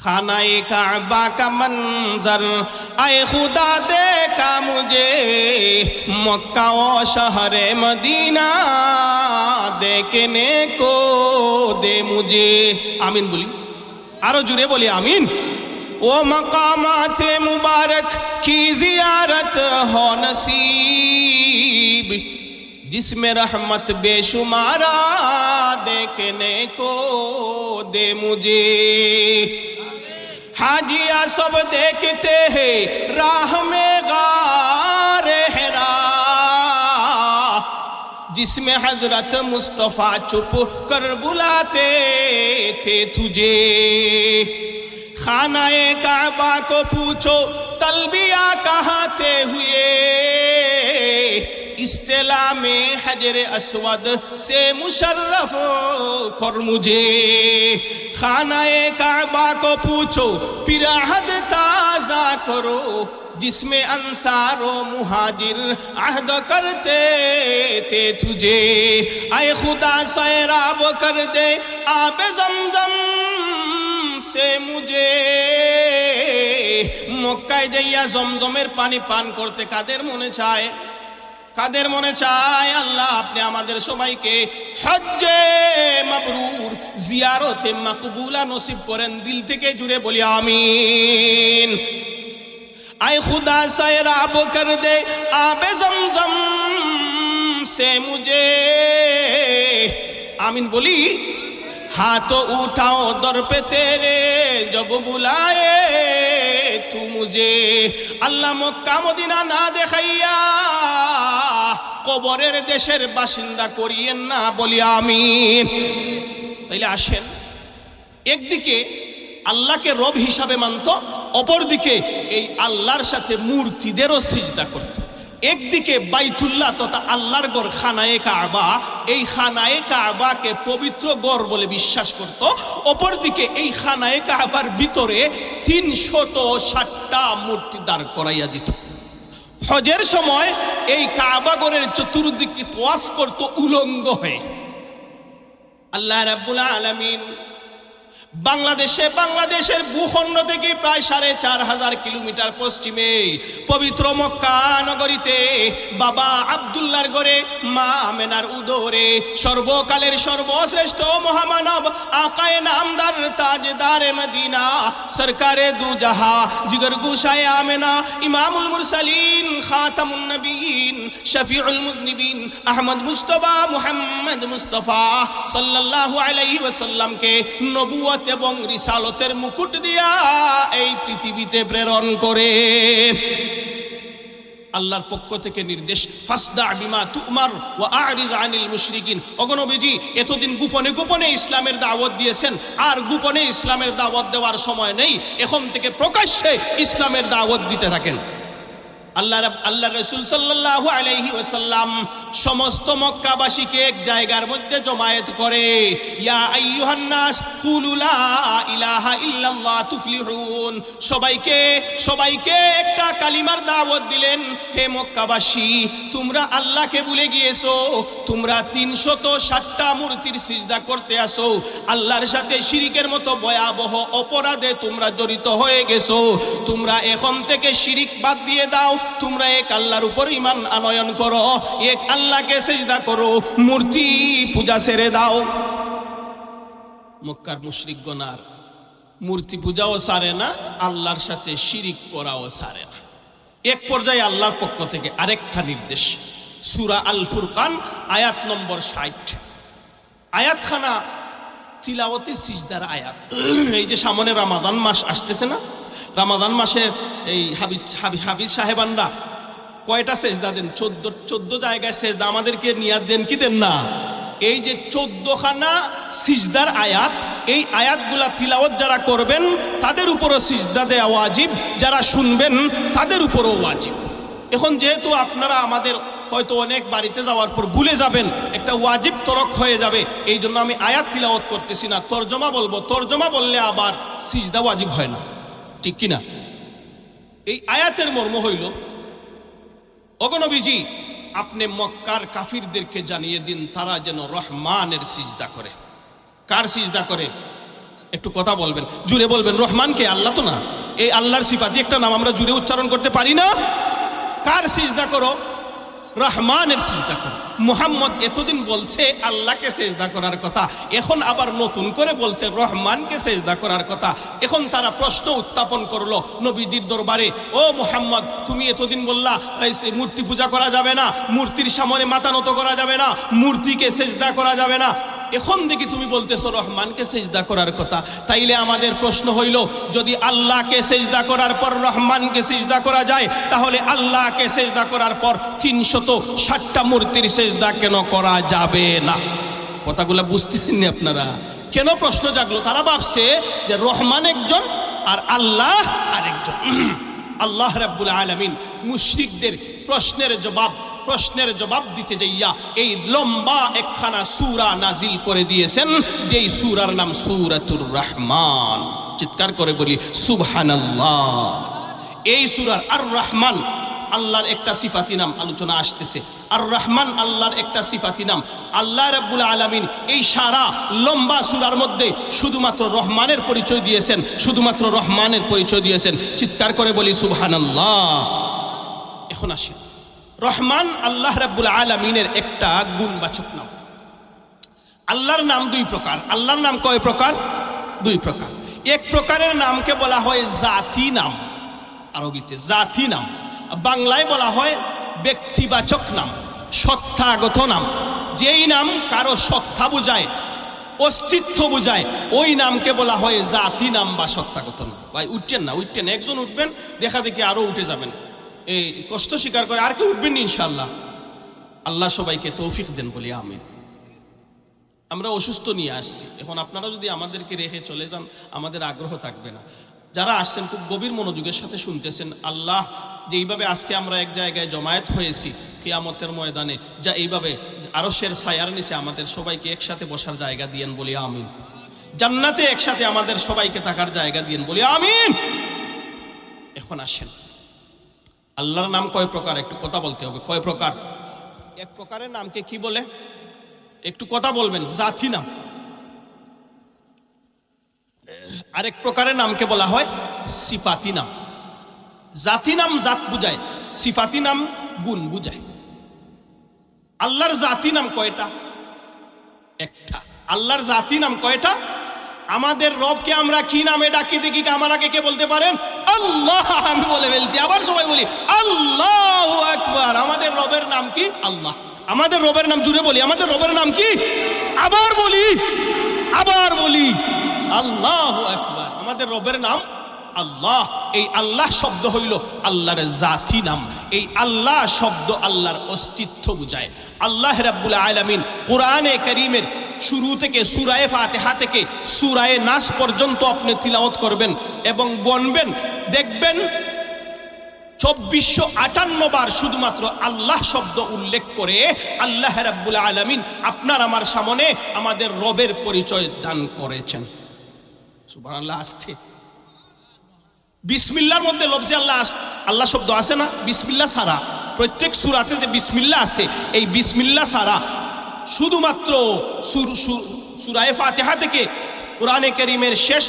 खानाए काबा का मंजर आए खुदा देखा मुझे मक्का व शहर मदीना देखने को दे मुझे। आमीन बोली, आरो जुड़े बोली आमीन। वो मकामात मुबारक की जियारत हो नसीब जिसमें रहमत बेशुमारा देखने को दे मुझे। हाजिया सब देखते हैं राह में गारे हिरा जिसमें हजरत मुस्तफा चुप कर बुलाते थे तुझे। खानाए काबा को पूछो तलबिया कहते हुए इस्तिला में हजरे अस्वद से मुशर्रफ कर मुझे। खानाए काबा को पूछो फिर अहद ताज़ा करो जिसमें अंसारो मुहाजिर अहद करते थे तुझे। आए खुदा सैराब कर दे आब जमजम से मुझे। মক্কায় যাইয়া জমজমের পানি পান করতে কাদের মনে চায়? কাদের মনে চায়? আল্লাহ আপনি আমাদের সবাইকে হজ্জে মাবরুর জিয়ারতে মাকবুলা নসিব করেন। দিল থেকে জুড়ে বলি আমিন। आए खुदा सैराब कर दे आबे जमजम से मुझे। आमीन बोली। हाथ उठाओ दर पे तेरे जब बुलाए तू मुझे। अल्लाह मक्का मदिना ना देखाइया কবরের দেশের বাসিন্দা করিয়েন না বলি আমিন। তাইলে আসেন, একদিকে আল্লাহকে রব হিসাবে মানত, অপরদিকে এই আল্লাহর সাথে মূর্তিদেরও সিজদা করত। একদিকে বাইতুল্লাহ তথা আল্লাহর ঘর খানায়ে কাবা, এই খানায়ে কাবাকে পবিত্র ঘর বলে বিশ্বাস করত। অপরদিকে এই খানায়ে কাবার ভিতরে 360টা মূর্তি দাঁড় করাইয়া দিত। হজের সময় এই কাবা ঘরের চতুর্দিকে তওয়াফ করত উলঙ্গ হয়ে। আল্লাহ রাব্বুল আলামিন বাংলাদেশের ভূখণ্ড থেকে প্রায় 4500 কিলোমিটার পশ্চিমে পবিত্র মক্কা নগরীতে বাবা আব্দুল্লাহর ঘরে মা আমেনার উদরে সর্বকালের সর্বশ্রেষ্ঠ মহামানব আকায়ে নামদার তাজদারে মদিনা সরকারে দু জাহা জিগর গুশায়ে আমেনা ইমামুল মুরসালিন খাতামুন নবীন শফিউল মুযনিবিন আহমদ মুজতবা মুহাম্মদ মুস্তাফা সাল্লাল্লাহু আলাইহি ওয়াসাল্লামকে নবুয়ত এবং রিসালতের মুকুট দিয়া এই পৃথিবীতে প্রেরণ করে আল্লাহর পক্ষ থেকে নির্দেশ ফাসদা বিমা তুমার ওয়া আরিজ আনিল মুশরিকিন। ওগো নবীজি এতদিন গোপনে গোপনে ইসলামের দাওয়াত দিয়েছেন, আর গোপনে ইসলামের দাওয়াত দেওয়ার সময় নেই, এখন থেকে প্রকাশ্যে ইসলামের দাওয়াত দিতে থাকেন। আল্লাহ রাসূল সাল্লাল্লাহু আলাইহি ওয়াসাল্লাম সমস্ত মক্কাবাসীকে এক জায়গার মধ্যে জমায়েত করে ইয়া আইয়ুহান নাস কুলু লা ইলাহা ইল্লাল্লাহ তুফলিহুন। সবাইকে একটা কালিমার দাওয়াত দিলেন, হে মক্কাবাসী তোমরা আল্লাহকে ভুলে গিয়েছো, তোমরা 360টা মূর্তির সিজদা করতে আসো, আল্লাহর সাথে শিরিকের মতো ভয়াবহ অপরাধে তোমরা জড়িত হয়ে গেছো। তোমরা এখন থেকে শিরিক বাদ দিয়ে দাও, তোমরা এক আল্লাহর উপর ঈমান আনয়ন করো, এক আল্লাহকে সিজদা করো, মূর্তি পূজা ছেড়ে দাও। মক্কার মুশরিকগণ আর মূর্তি পূজাও ছাড়ে না, আল্লাহর সাথে শিরিক করাও ছাড়ে না। এক পর্যায়ে আল্লাহর পক্ষ থেকে আরেকটা নির্দেশ, সূরা আল ফুরকান আয়াত নম্বর 60, আয়াতখানা তিলাওয়াতে সিজদার আয়াত। এই যে সামনে রমাদান মাস আসতেছে না, রমাদান মাসে এই হাফিজ সাহেবানরা কয়টা সেজদা দেন? 14 জায়গায় সেজদা আমাদেরকে নিয়াত দেন কি দেন না? এই যে 14খানা সিজদার আয়াত, এই আয়াতগুলা তিলাওয়াত যারা করবেন তাদের উপরও সিজদা দেওয়া ওয়াজিব, যারা শুনবেন তাদের উপরও ওয়াজিব। এখন যেহেতু আপনারা আমাদের হয়তো অনেক বাড়িতে যাওয়ার পর ভুলে যাবেন, একটা ওয়াজিব তরক হয়ে যাবে, এই জন্য আমি আয়াত তিলাওয়াত করতেছি না, তরজমা বলবো। তরজমা বললে আবার সিজদা ওয়াজিব হয় না, ঠিক কিনা? এই আয়াতের মর্ম হইল, ওগো নবীজি আপনি মক্কার কাফিরদেরকে জানিয়ে দিন তারা যেন রহমানের সিজদা করে। কার সিজদা করে? একটু কথা বলবেন, জুড়ে বলবেন। রহমান কে? আল্লাহ তো না। এই আল্লাহর সিফাতি একটা নাম আমরা জুড়ে উচ্চারণ করতে পারি না? কার সিজদা করো? রহমানের সিজদা করো। মুহাম্মদ এতদিন বলছে আল্লাহকে সেজদা করার কথা, এখন আবার নতুন করে বলছে রহমানকে সেজদা করার কথা। এখন তারা প্রশ্ন উত্থাপন করলো নবীজির দরবারে, ও মুহাম্মদ, তুমি এতদিন বললা মূর্তি পূজা করা যাবে না, মূর্তির সামনে মাথা নত করা যাবে না, মূর্তিকে সেজদা করা যাবে না, এখন দেখি তুমি বলতেছো রহমানকে সেজদা করার কথা। তাইলে আমাদের প্রশ্ন হইল, যদি আল্লাহকে সেজদা করার পর রহমানকে সেজদা করা যায়, তাহলে আল্লাহকে সেজদা করার পর 360টা মূর্তির সেজদা কেন করা যাবে না? কথাগুলো বুঝতেছেন না আপনারা? কেন প্রশ্ন জাগলো? তারা ভাবছে যে রহমান একজন আর আল্লাহ আরেকজন। আল্লাহ রাব্বুল আলামিন মুশরিকদের প্রশ্নের জবাব দিতে যাইয়া এই লম্বা একখানা সূরা নাজিল করে দিয়েছেন, যেই সূরার নাম সূরাতুর রহমান। চিৎকার করে বলি সুবহানাল্লাহ। এই সূরার আর রহমান আল্লাহর একটা সিফাতি নাম আলোচনা আসতেছে। আর রহমান আল্লাহর একটা সিফাতি নাম। আল্লাহ রাব্বুল আলামিন এই সারা লম্বা সূরার মধ্যে শুধুমাত্র রহমানের পরিচয় দিয়েছেন, শুধুমাত্র রহমানের পরিচয় দিয়েছেন। চিৎকার করে বলি সুবহানাল্লাহ। এখন আসেন, রহমান আল্লাহ রাব্বুল আলামিনের একটা গুণবাচক নাম। আল্লাহর নাম দুই প্রকার। আল্লাহর নাম কয় প্রকার? দুই প্রকার। এক প্রকারের নামকে বলা হয় জাতি নাম, আরবিতে জাতি নাম। বাংলায় বলা হয় ব্যক্তিবাচক নাম, সত্তাগত নাম। যেই নাম কারো সত্তা বুঝায়, অস্তিত্ব বুঝায়, ওই নামকে বলা হয় জাতি নাম বা সত্তাগত নাম। ভাই উঠছেন না? উঠছেন, একজন উঠবেন, দেখা দেখি আরো উঠে যাবেন। এই কষ্ট স্বীকার করে আর কেউ উঠবেন ইনশাআল্লাহ। আল্লাহ সবাইকে তৌফিক দেন বলি আমিন। আমরা অসুস্থ নিয়ে আসছি, এখন আপনারা যদি আমাদেরকে রেখে চলে যান আমাদের আগ্রহ থাকবে না। যারা আসছেন খুব গভীর মনোযোগের সাথে শুনতেছেন। আল্লাহ যেইভাবে আজকে আমরা এক জায়গায় জমায়েত হয়েছি কিয়ামতের ময়দানে, যা এইভাবে আরশের ছায়ার নিচে আমাদের সবাইকে একসাথে বসার জায়গা দিয়েন বলি আমিন। জান্নাতে একসাথে আমাদের সবাইকে থাকার জায়গা দিয়েন বলি আমিন। এখন আসেন, আল্লাহর নাম কয় প্রকার একটু কথা বলতে হবে। কয় প্রকার? এক প্রকারের নামকে কি বলে? একটু কথা বলবেন। জাতি নাম। আরেক প্রকারের নামকে বলা হয় সিফাতি নাম। জাতি নাম জাত বুঝায়, সিফাতি নাম গুণ বুঝায়। আল্লাহর জাতি নাম কয়টা? একটা। আল্লাহর জাতি নাম কয়টা? আমাদের রবকে আমরা কি নামে ডাকি দেখি, আমার আগে কে বলতে পারেন? আল্লাহ। আমি বলে ফেলছি, আবার সবাই বলি আল্লাহু আকবার। আমাদের রবের নাম কি? আল্লাহ। আমাদের রবের নাম জুড়ে বলি, আমাদের রবের নাম কি? আবার বলি আল্লাহু আকবার। আমাদের রবের নাম আল্লাহ। এই আল্লাহ শব্দ হইল আল্লাহর জাতি নাম। এই আল্লাহ শব্দ আল্লাহর অস্তিত্ব বুঝায়। আল্লাহ রাব্বুল আলামিন কোরআনে কারীমের শুরু থেকে সূরায়ে ফাতিহা থেকে সূরায়ে নাস পর্যন্ত আপনি তিলাওয়াত করবেন এবং গণবেন, দেখবেন 2458 বার শুধুমাত্র আল্লাহ শব্দ উল্লেখ করে আল্লাহ রাব্বুল আলামিন আপনার আমার সামনে আমাদের রবের পরিচয় দান করেছেন। সুবহানাল্লাহ। আসছে বিসমিল্লাহর মধ্যে লফজে আল্লাহ শব্দ আছে না? বিসমিল্লাহ ছাড়া প্রত্যেক সূরাতে যে বিসমিল্লাহ আছে, এই বিসমিল্লাহ ছাড়া শুধুমাত্র সূরায়ে ফাতিহা থেকে কোরআনে কারীমের শেষ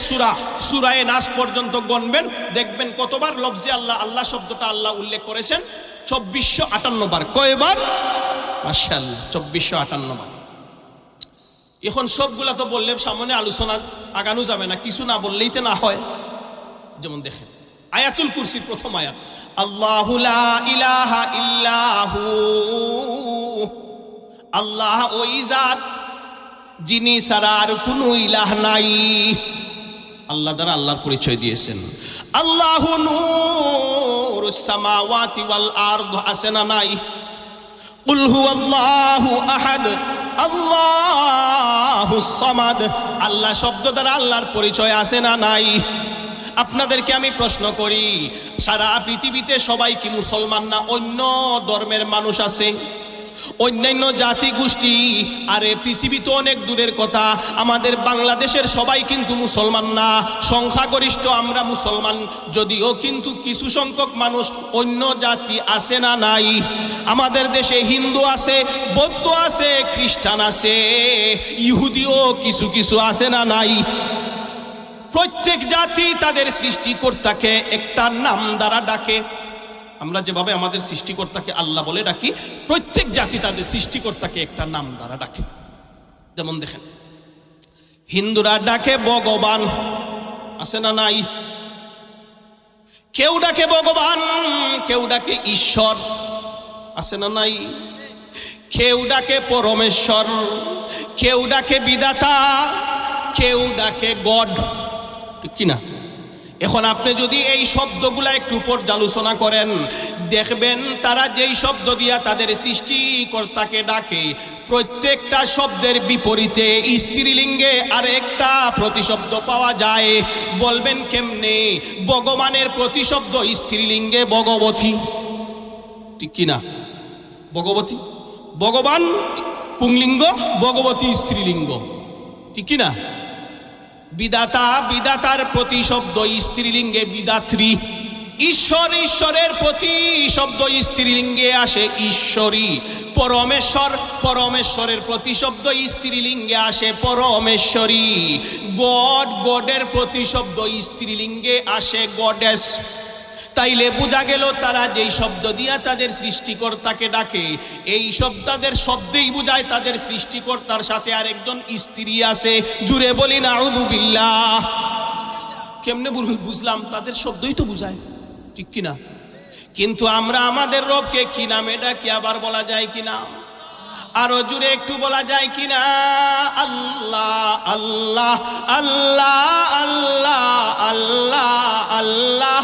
সূরায়ে নাস পর্যন্ত গণবেন, দেখবেন কতবার লফজে আল্লাহ শব্দটা আল্লাহ উল্লেখ করেছেন? 2458 বার। কয়বার? মাশাআল্লাহ, 2458 বার। এখন সবগুলা তো বললে সামনে আলোচনা আগানো যাবে না, কিছু না বললেই তো না হয়। যেমন দেখেন আয়াতুল কুরসির প্রথম আয়াত, আল্লাহু লা ইলাহা ইল্লাহু। আল্লাহ ওই জাত যিনি ছাড়া আর কোনো ইলাহ নাই। আল্লাহ দ্বারা আল্লাহর পরিচয় দিয়েছেন। আল্লাহু নূরুস সামাওয়াতি ওয়াল আরদ, আছে না নাই? কুল হুয়াল্লাহু আহাদ আল্লাহুস সামাদ। আল্লাহ শব্দ দ্বারা আল্লাহর পরিচয় আছে না নাই? আপনাদেরকে আমি প্রশ্ন করি, সারা পৃথিবীতে সবাই কি মুসলমান না? অন্য ধর্মের মানুষ আছে, অন্যান্য জাতি গোষ্ঠী। আরে পৃথিবী তো অনেক দূরের কথা, আমাদের বাংলাদেশের সবাই কিন্তু মুসলমান না। সংখ্যাগরিষ্ঠ আমরা মুসলমান, যদিও কিন্তু কিছু সংখ্যক মানুষ অন্য জাতি আছে না নাই? আমাদের দেশে হিন্দু আছে, বৌদ্ধ আছে, খ্রিস্টান আছে, ইহুদিও কিছু কিছু আছে না নাই? প্রত্যেক জাতি তাদের সৃষ্টিকর্তাকে একটা নাম দ্বারা ডাকে। আমরা যেভাবে আমাদের সৃষ্টিকর্তাকে আল্লাহ বলে ডাকি, প্রত্যেক জাতি তাদের সৃষ্টিকর্তাকে একটা নাম দ্বারা ডাকে। যেমন দেখেন, হিন্দুরা ডাকে ভগবান, আছে না নাই? কেউ ডাকে ভগবান, কেউ ডাকে ঈশ্বর, আছে না নাই? কেউ ডাকে পরমেশ্বর, কেউ ডাকে বিধাতা, কেউ ডাকে গড, ঠিক কিনা? এখন আপনি যদি এই শব্দগুলা একটু পর্যালোচনা করেন, দেখবেন তারা যেই শব্দ দিয়া তাদের সৃষ্টিকর্তাকে ডাকে, প্রত্যেকটা শব্দের বিপরীতে স্ত্রীলিঙ্গে আর একটা প্রতিশব্দ পাওয়া যায়। বলবেন কেমনে? ভগবানের প্রতিশব্দ স্ত্রীলিঙ্গে ভগবতী, ঠিক কিনা? ভগবতী, ভগবান পুংলিঙ্গ, ভগবতী স্ত্রীলিঙ্গ, ঠিক কিনা? বিধাতা, বিধাতার প্রতিশব্দ স্ত্রীলিঙ্গে বিধাত্রী। ঈশ্বর, ঈশ্বরের প্রতিশব্দ স্ত্রীলিঙ্গে আসে ঈশ্বরী। পরমেশ্বর, পরমেশ্বরের প্রতিশব্দ স্ত্রীলিঙ্গে আসে পরমেশ্বরী। গড, গডের প্রতিশব্দ স্ত্রীলিঙ্গে আসে গডেস। তাইলে বোঝা গেল তারা যেই শব্দ দিয়া তাদের সৃষ্টিকর্তাকে ডাকে, এই সব তাদের শব্দেই বুঝায় তাদের সৃষ্টিকর্তার সাথে আরেকজন স্ত্রী আছে। জুড়ে বলি নাউযু বিল্লাহ। কেমনে বুঝলাম? তাদের শব্দই তো বুঝায়, ঠিক কিনা? কিন্তু আমরা আমাদের রবকে কি নামে ডাকি আবার বলা যায় কিনা? আরো জুড়ে একটু বলা যায় কিনা? আল্লাহ আল্লাহ আল্লাহ আল্লাহ আল্লাহ আল্লাহ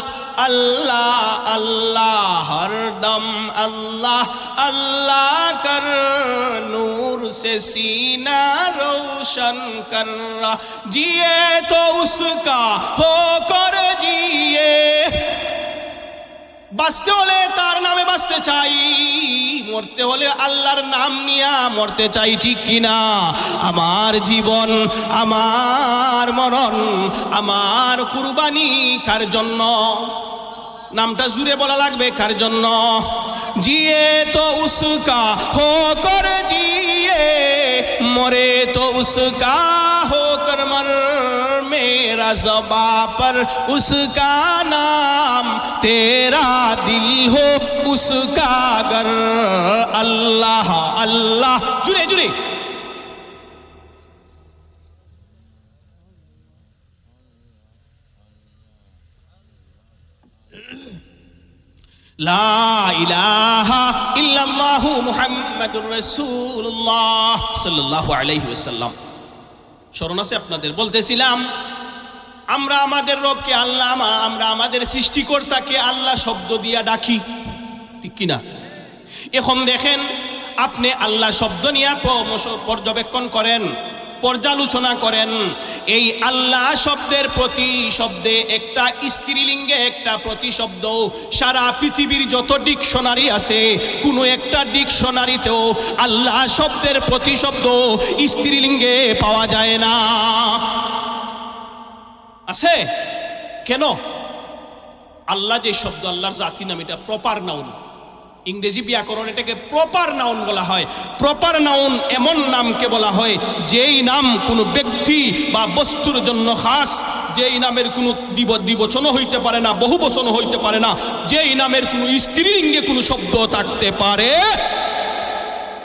अल्लाह अल्लाह हरदम अल्लाह अल्लाह कर नूर से सीना रोशन कर रहा जिए तो उसका होकर जिए। বাঁচতে হলে তার নামে বাঁচতে চাই, মরতে হলে আল্লাহর নাম নিয়া মরতে চাই, ঠিক কিনা? আমার জীবন, আমার মরণ, আমার কুরবানি কার জন্য? নামটা জুড়ে বলা লাগবে, কার জন্য? জিয়ে তো উসকা হোকর জিয়ে, মরে তো উসকা হোকর মর, मेरा ज़बां पर उसका नाम, तेरा दिल हो उसका गर। अल्लाह अल्लाह, जुड़े जुड़े। লা ইলাহা ইল্লাল্লাহু মুহাম্মাদুর রাসূলুল্লাহ সাল্লাল্লাহু আলাইহি ওয়াসাল্লাম। স্মরণ আছে আপনাদের? বলতেছিলাম আমরা আমাদের রবকে আল্লাহ, আমরা আমাদের সৃষ্টিকর্তাকে আল্লাহ শব্দ দিয়া ডাকি, ঠিক কিনা? এখন দেখেন, আপনি আল্লাহ শব্দ নিয়ে পর্যবেক্ষণ করেন, পর্যালোচনা করেন। এই আল্লাহ শব্দের প্রতি শব্দে একটা স্ত্রীলিঙ্গে একটা প্রতিশব্দ। সারা পৃথিবীর যত ডিকশনারি আছে, কোনো একটা ডিকশনারিতেও আল্লাহ শব্দের প্রতিশব্দ স্ত্রীলিঙ্গে পাওয়া যায় না। আছে কেন? আল্লাহ যে শব্দ, আল্লাহর জাতি নাম, এটা প্রপার নাউন। ইংরেজি ব্যাকরণ এটাকে প্রপার নাউন বলা হয়। প্রপার নাউন এমন নামকে বলা হয় যেই নাম কোনো ব্যক্তি বা বস্তুর জন্য খাস, যেই নামের কোনো দ্বিবচনও হইতে পারে না, বহুবচনও হইতে পারে না, যেই নামের কোনো স্ত্রীলিঙ্গে কোনো শব্দ থাকতে পারে।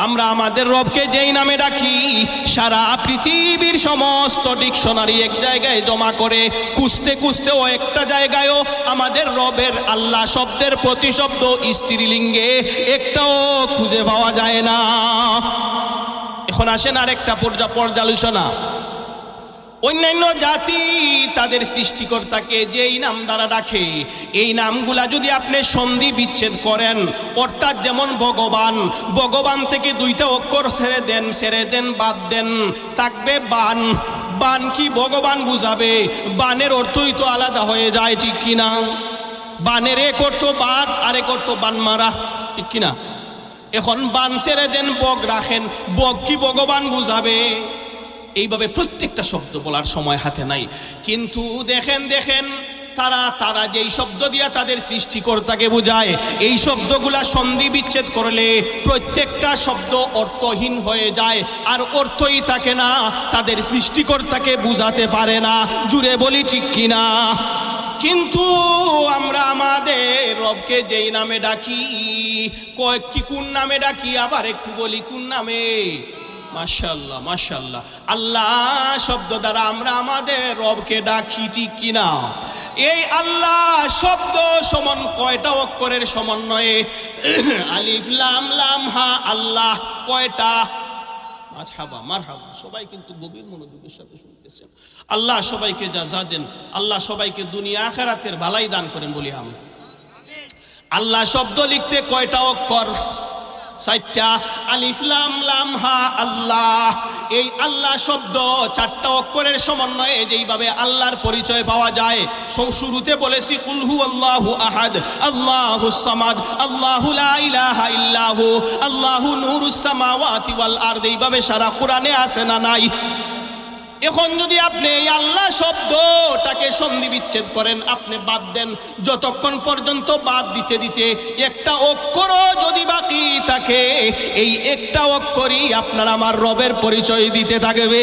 আমরা আমাদের রবকে যেই নামে ডাকি, সারা পৃথিবীর সমস্ত ডিকশনারি এক জায়গায় জমা করে খুঁজতে খুঁজতেও একটা জায়গায়ও আমাদের রবের আল্লাহ শব্দের প্রতিশব্দ স্ত্রীলিঙ্গে একটাও খুঁজে পাওয়া যায় না। এখন আসেন আরেকটা পর্যালোচনা। অন্যান্য জাতি তাদের সৃষ্টিকর্তাকে যেই নাম দ্বারা ডাকে, এই নামগুলা যদি আপনি সন্ধি বিচ্ছেদ করেন, অর্থাৎ যেমন ভগবান, ভগবান থেকে দুইটা অক্ষর ছেড়ে দেন বাদ দেন, থাকবে বান। বান কি ভগবান বুঝাবে? বানের অর্থই তো আলাদা হয়ে যায়, ঠিক কিনা? বানের এক অর্থ বাদ, আরেক অর্থ বান মারা, ঠিক কিনা? এখন বান ছেড়ে দেন, বগ রাখেন, বগ কি ভগবান বুঝাবে? এইভাবে প্রত্যেকটা শব্দ বলার সময় হাতে নাই। কিন্তু দেখেন তারা যেই শব্দ দিয়া তাদের সৃষ্টিকর্তাকে বোঝায়, এই শব্দগুলা সন্ধি বিচ্ছেদ করলে প্রত্যেকটা শব্দ অর্থহীন হয়ে যায়, আর অর্থই থাকে না, তাদের সৃষ্টিকর্তাকে বুঝাতে পারে না। জুড়ে বলি ঠিক কিনা? কিন্তু আমরা আমাদের রবকে যেই নামে ডাকি, কি কোন নামে ডাকি, আবার একটু বলি কোন নামে? মাশাআল্লাহ, মাশাআল্লাহ। আল্লাহ শব্দ দ্বারা আমরা আমাদের রবকে ডাকি, ঠিক কিনা? এই আল্লাহ শব্দ সমান কয়টা অক্ষরের সমন্বয়ে? আলিফ লাম লাম হা। আল্লাহ কয়টা? মারহাবা, মারহাবা। সবাই কিন্তু গভীর মনোযোগের সাথে শুনতেছেন। আল্লাহ সবাইকে জাযা দেন, আল্লাহ সবাইকে দুনিয়া আখিরাতের ভালাই দান করেন বলি আমি। আল্লাহ শব্দ লিখতে কয়টা অক্ষর? 4টা। আলিফ লাম লাম হা আল্লাহ। এই আল্লাহ শব্দ 4টা অক্ষরের সমন্বয়ে যেইভাবে আল্লাহর পরিচয় পাওয়া যায়, শুরুতে বলেছি কুল হুয়াল্লাহু আহাদ, আল্লাহুস সামাদ, আল্লাহু লা ইলাহা ইল্লাহু, আল্লাহু নূরুস সামাওয়াতি ওয়াল আরদ। এইভাবে সারা কোরআনে আছে না নাই? এখন যদি আপনি এই আল্লাহ শব্দটাকে সন্ধি বিচ্ছেদ করেন, আপনি বাদ দেন, যতক্ষণ পর্যন্ত বাদ দিতে দিতে একটা অক্ষরও যদি বাকি থাকে, এই একটা অক্ষরই আপনার আমার রবের পরিচয় দিতে থাকবে।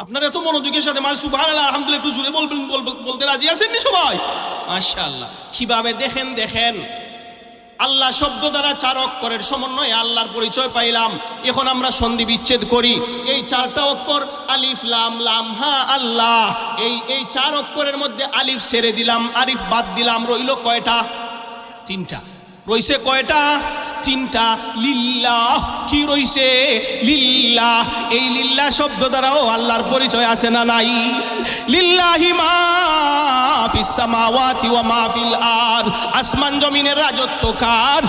আপনারা এত মনোযোগের সাথে সুবহানাল্লাহ আলহামদুলিল্লাহ একটু জুড়ে বলবেন, বলতে রাজি আছেন নি সবাই? মাশাআল্লাহ। কিভাবে দেখেন, দেখেন আল্লাহ শব্দ দ্বারা 4 অক্ষরের সমন্বয়ে আল্লাহর পরিচয় পাইলাম। এখন আমরা সন্ধি বিচ্ছেদ করি। এই 4টা অক্ষর আলিফ লাম লাম হা আল্লাহ, এই 4 অক্ষরের মধ্যে আলিফ ছেড়ে দিলাম, আলিফ বাদ দিলাম, রইল কয়টা? 3টা। রইছে কয়টা? 3টা। লিল্লাহ, কি রইছে? লিল্লাহ। এই লিল্লাহ শব্দ দ্বারাও আল্লাহর পরিচয় আছে না নাই? লিল্লাহি মা ফিস সামাওয়াতি ওয়া মা ফিল আরদ। আসমান জমিনের রাজত্ব কার?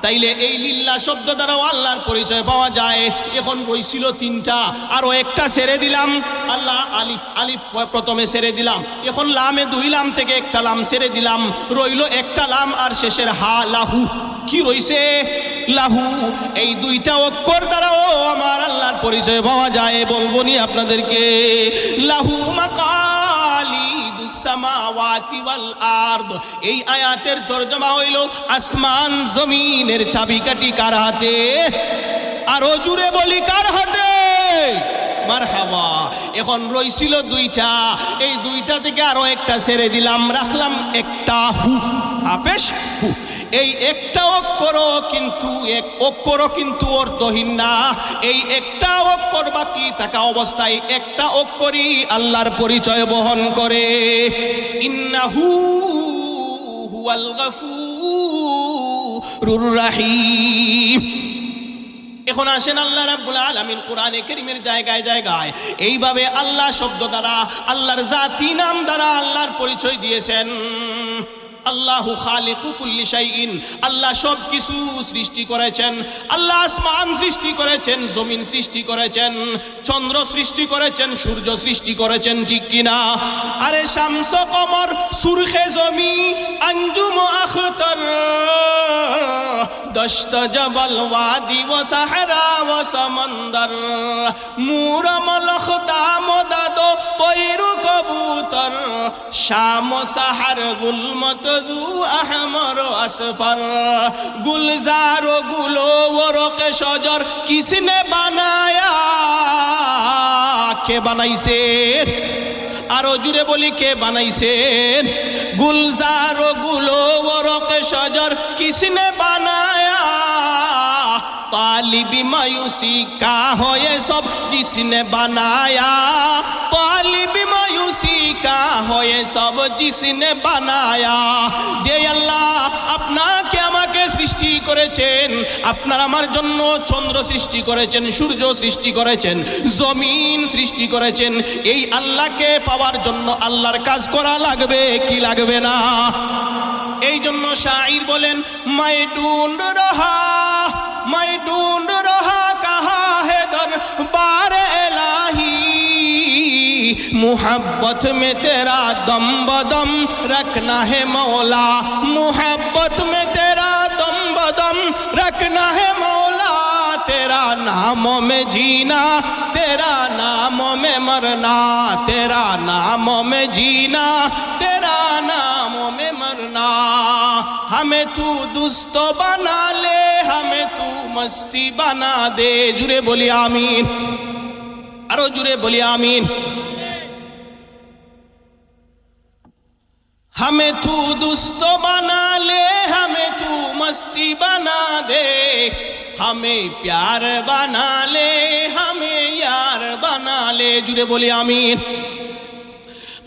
তাইলে এই লিল্লাহ শব্দ দ্বারাও আল্লাহর পরিচয় পাওয়া যায়। এখন রইছিল 3টা, আরো একটা ছেড়ে দিলাম। আল্লাহ আলিফ, আলিফ প্রথমে ছেড়ে দিলাম, এখন লামে 2 লাম থেকে একটা লাম ছেড়ে দিলাম, রইল একটা লাম আর শেষের হা। লাহু, কি রইছে? লাহু। এই 2টা অক্ষর দ্বারাও আমার আল্লাহর পরিচয় পাওয়া যায়। বলবো নি আপনাদেরকে? লাহু মাকালিদুস সামাওয়াতি ওয়াল আরদ। এই আয়াতের তরজমা হইল আসমান জমিনের চাবিকাঠি কার হাতে? আরো জুড়ে বলি কার হাতে? মারহাবা। এখন রইছিল 2টা, এই 2টা থেকে আরো একটা ছেড়ে দিলাম, রাখলাম একটা হু। হাফেশ হু। এই একটা অক্ষরও কিন্তু অর্থহীন না। এই একটা অক্ষর বাকি থাকা অবস্থায় একটা অক্ষরই আল্লাহর পরিচয় বহন করে। ইন্নাহু হুয়াল গাফুরুর রাহিম। এখন আসেন আল্লাহ রাব্বুল আলামিন কোরআনে কারীমের জায়গায় জায়গায় এইভাবে আল্লাহ শব্দ দ্বারা, আল্লাহর জাতি নাম দ্বারা আল্লাহর পরিচয় দিয়েছেন। আল্লাহু খালিকু কুল্লি শাইইন। আল্লাহ সব কিছু সৃষ্টি করেছেন। আল্লাহ আসমান সৃষ্টি করেছেন, জমিন সৃষ্টি করেছেন, চন্দ্র সৃষ্টি করেছেন, সূর্য সৃষ্টি করেছেন, ঠিক কিনা? আরে শামস কমর সুরখে জমি আঞ্জুম আখতার দশত জবল ওয়াদি ও সাহরা ও সমন্দর মুরম লখদাম দাদো তৈরু কবুতর শাম সাহার গুলমত দু আহমর আসফর গুলজার গুলো ওরকে সজর কিসনে বানায়া? কে বানাইছেন? আরো জুড়ে বলি কে বানাইছেন? গুলজার গুলো ওরকে সজর কিসনে বানায়া? तालिबी मायूसी का हो ये सब जिसने बनाया। तालिबी मायूसी का हो ये सब जिसने बनाया। যে আল্লাহ আপনাকে আমাকে সৃষ্টি করেছেন, আপনার আমার জন্য চন্দ্র সৃষ্টি করেছেন, সূর্য সৃষ্টি করেছেন, জমিন সৃষ্টি করেছেন, এই আল্লাহকে পাওয়ার জন্য আল্লাহর কাজ করা লাগবে কি লাগবে না? এই জন্য শাইর বলেন, मैं ढूंढ रहा कहाँ है दरबार इलाही, मुहब्बत में तेरा दम बदम रखना है मौला, मुहब्बत में तेरा दम बदम रखना है मौला, तेरा नाम में जीना तेरा नाम में मरना तेरा नाम में जीना तेरा नाम में मरना हमें तू दुस्त बना ले हमें तू मस्ती बना दे जुरे बोली आमीन आरो जुरे बोली आमीन हमें तू दुस्त बना ले हमें तू मस्ती बना दे हमें प्यार बना ले हमें यार बना ले जुरे बोली आमीन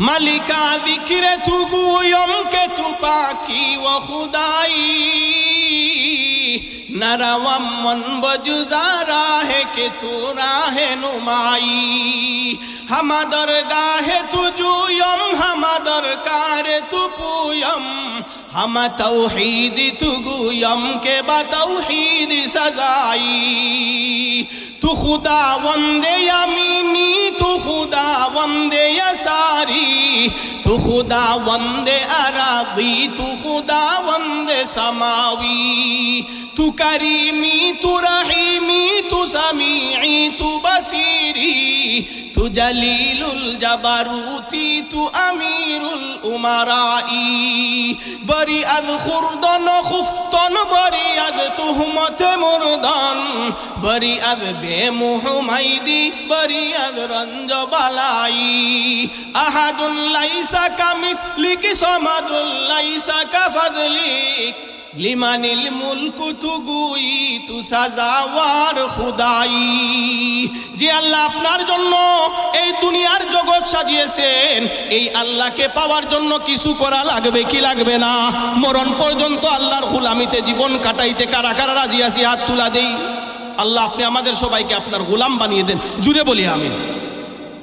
मालिका जिक्र तू गुयम के तू पाकी व खुदाई नरवम मन बजुजारा है कि तू राहे नुमाई हम दरगाह तू जुयम हम दरकार तू पुयम हम तौहीद तू गुयम के बतौहीद सजाई तू खुदा वंदे यमीनी तू खुदा वंदे यसारी तू खुदा वंदे अरादी तू खुदा वंदे समावी तू करीमी तू रहीमी तू समीई तू बसीरी तू जलीलुल जबरूती तू अमीरुल उमराई बरी अद खुर्दन खुफ्तन बरी अद तुहमत मुर्दन बरी अद बेमुहमैदी बरी अद रंज बलाई अहदुन लैसा कमिथलिक समदुन लैसा कफजलिक लिमानिल मुल्क तू गुई तू সাজাওয়ার খুদাই যে আল্লাহ আপনার জন্য এই দুনিয়ার জগৎ সাজিয়েছেন এই আল্লাহকে পাওয়ার জন্য কিছু করা লাগবে কি লাগবে না মরণ পর্যন্ত আল্লাহর গোলামিতে জীবন কাটাইতে কারা কারা রাজি আছি হাত তুলা দেই আল্লাহ আপনি আমাদের সবাইকে আপনার গোলাম বানিয়ে দেন জুড়ে বলি আমিন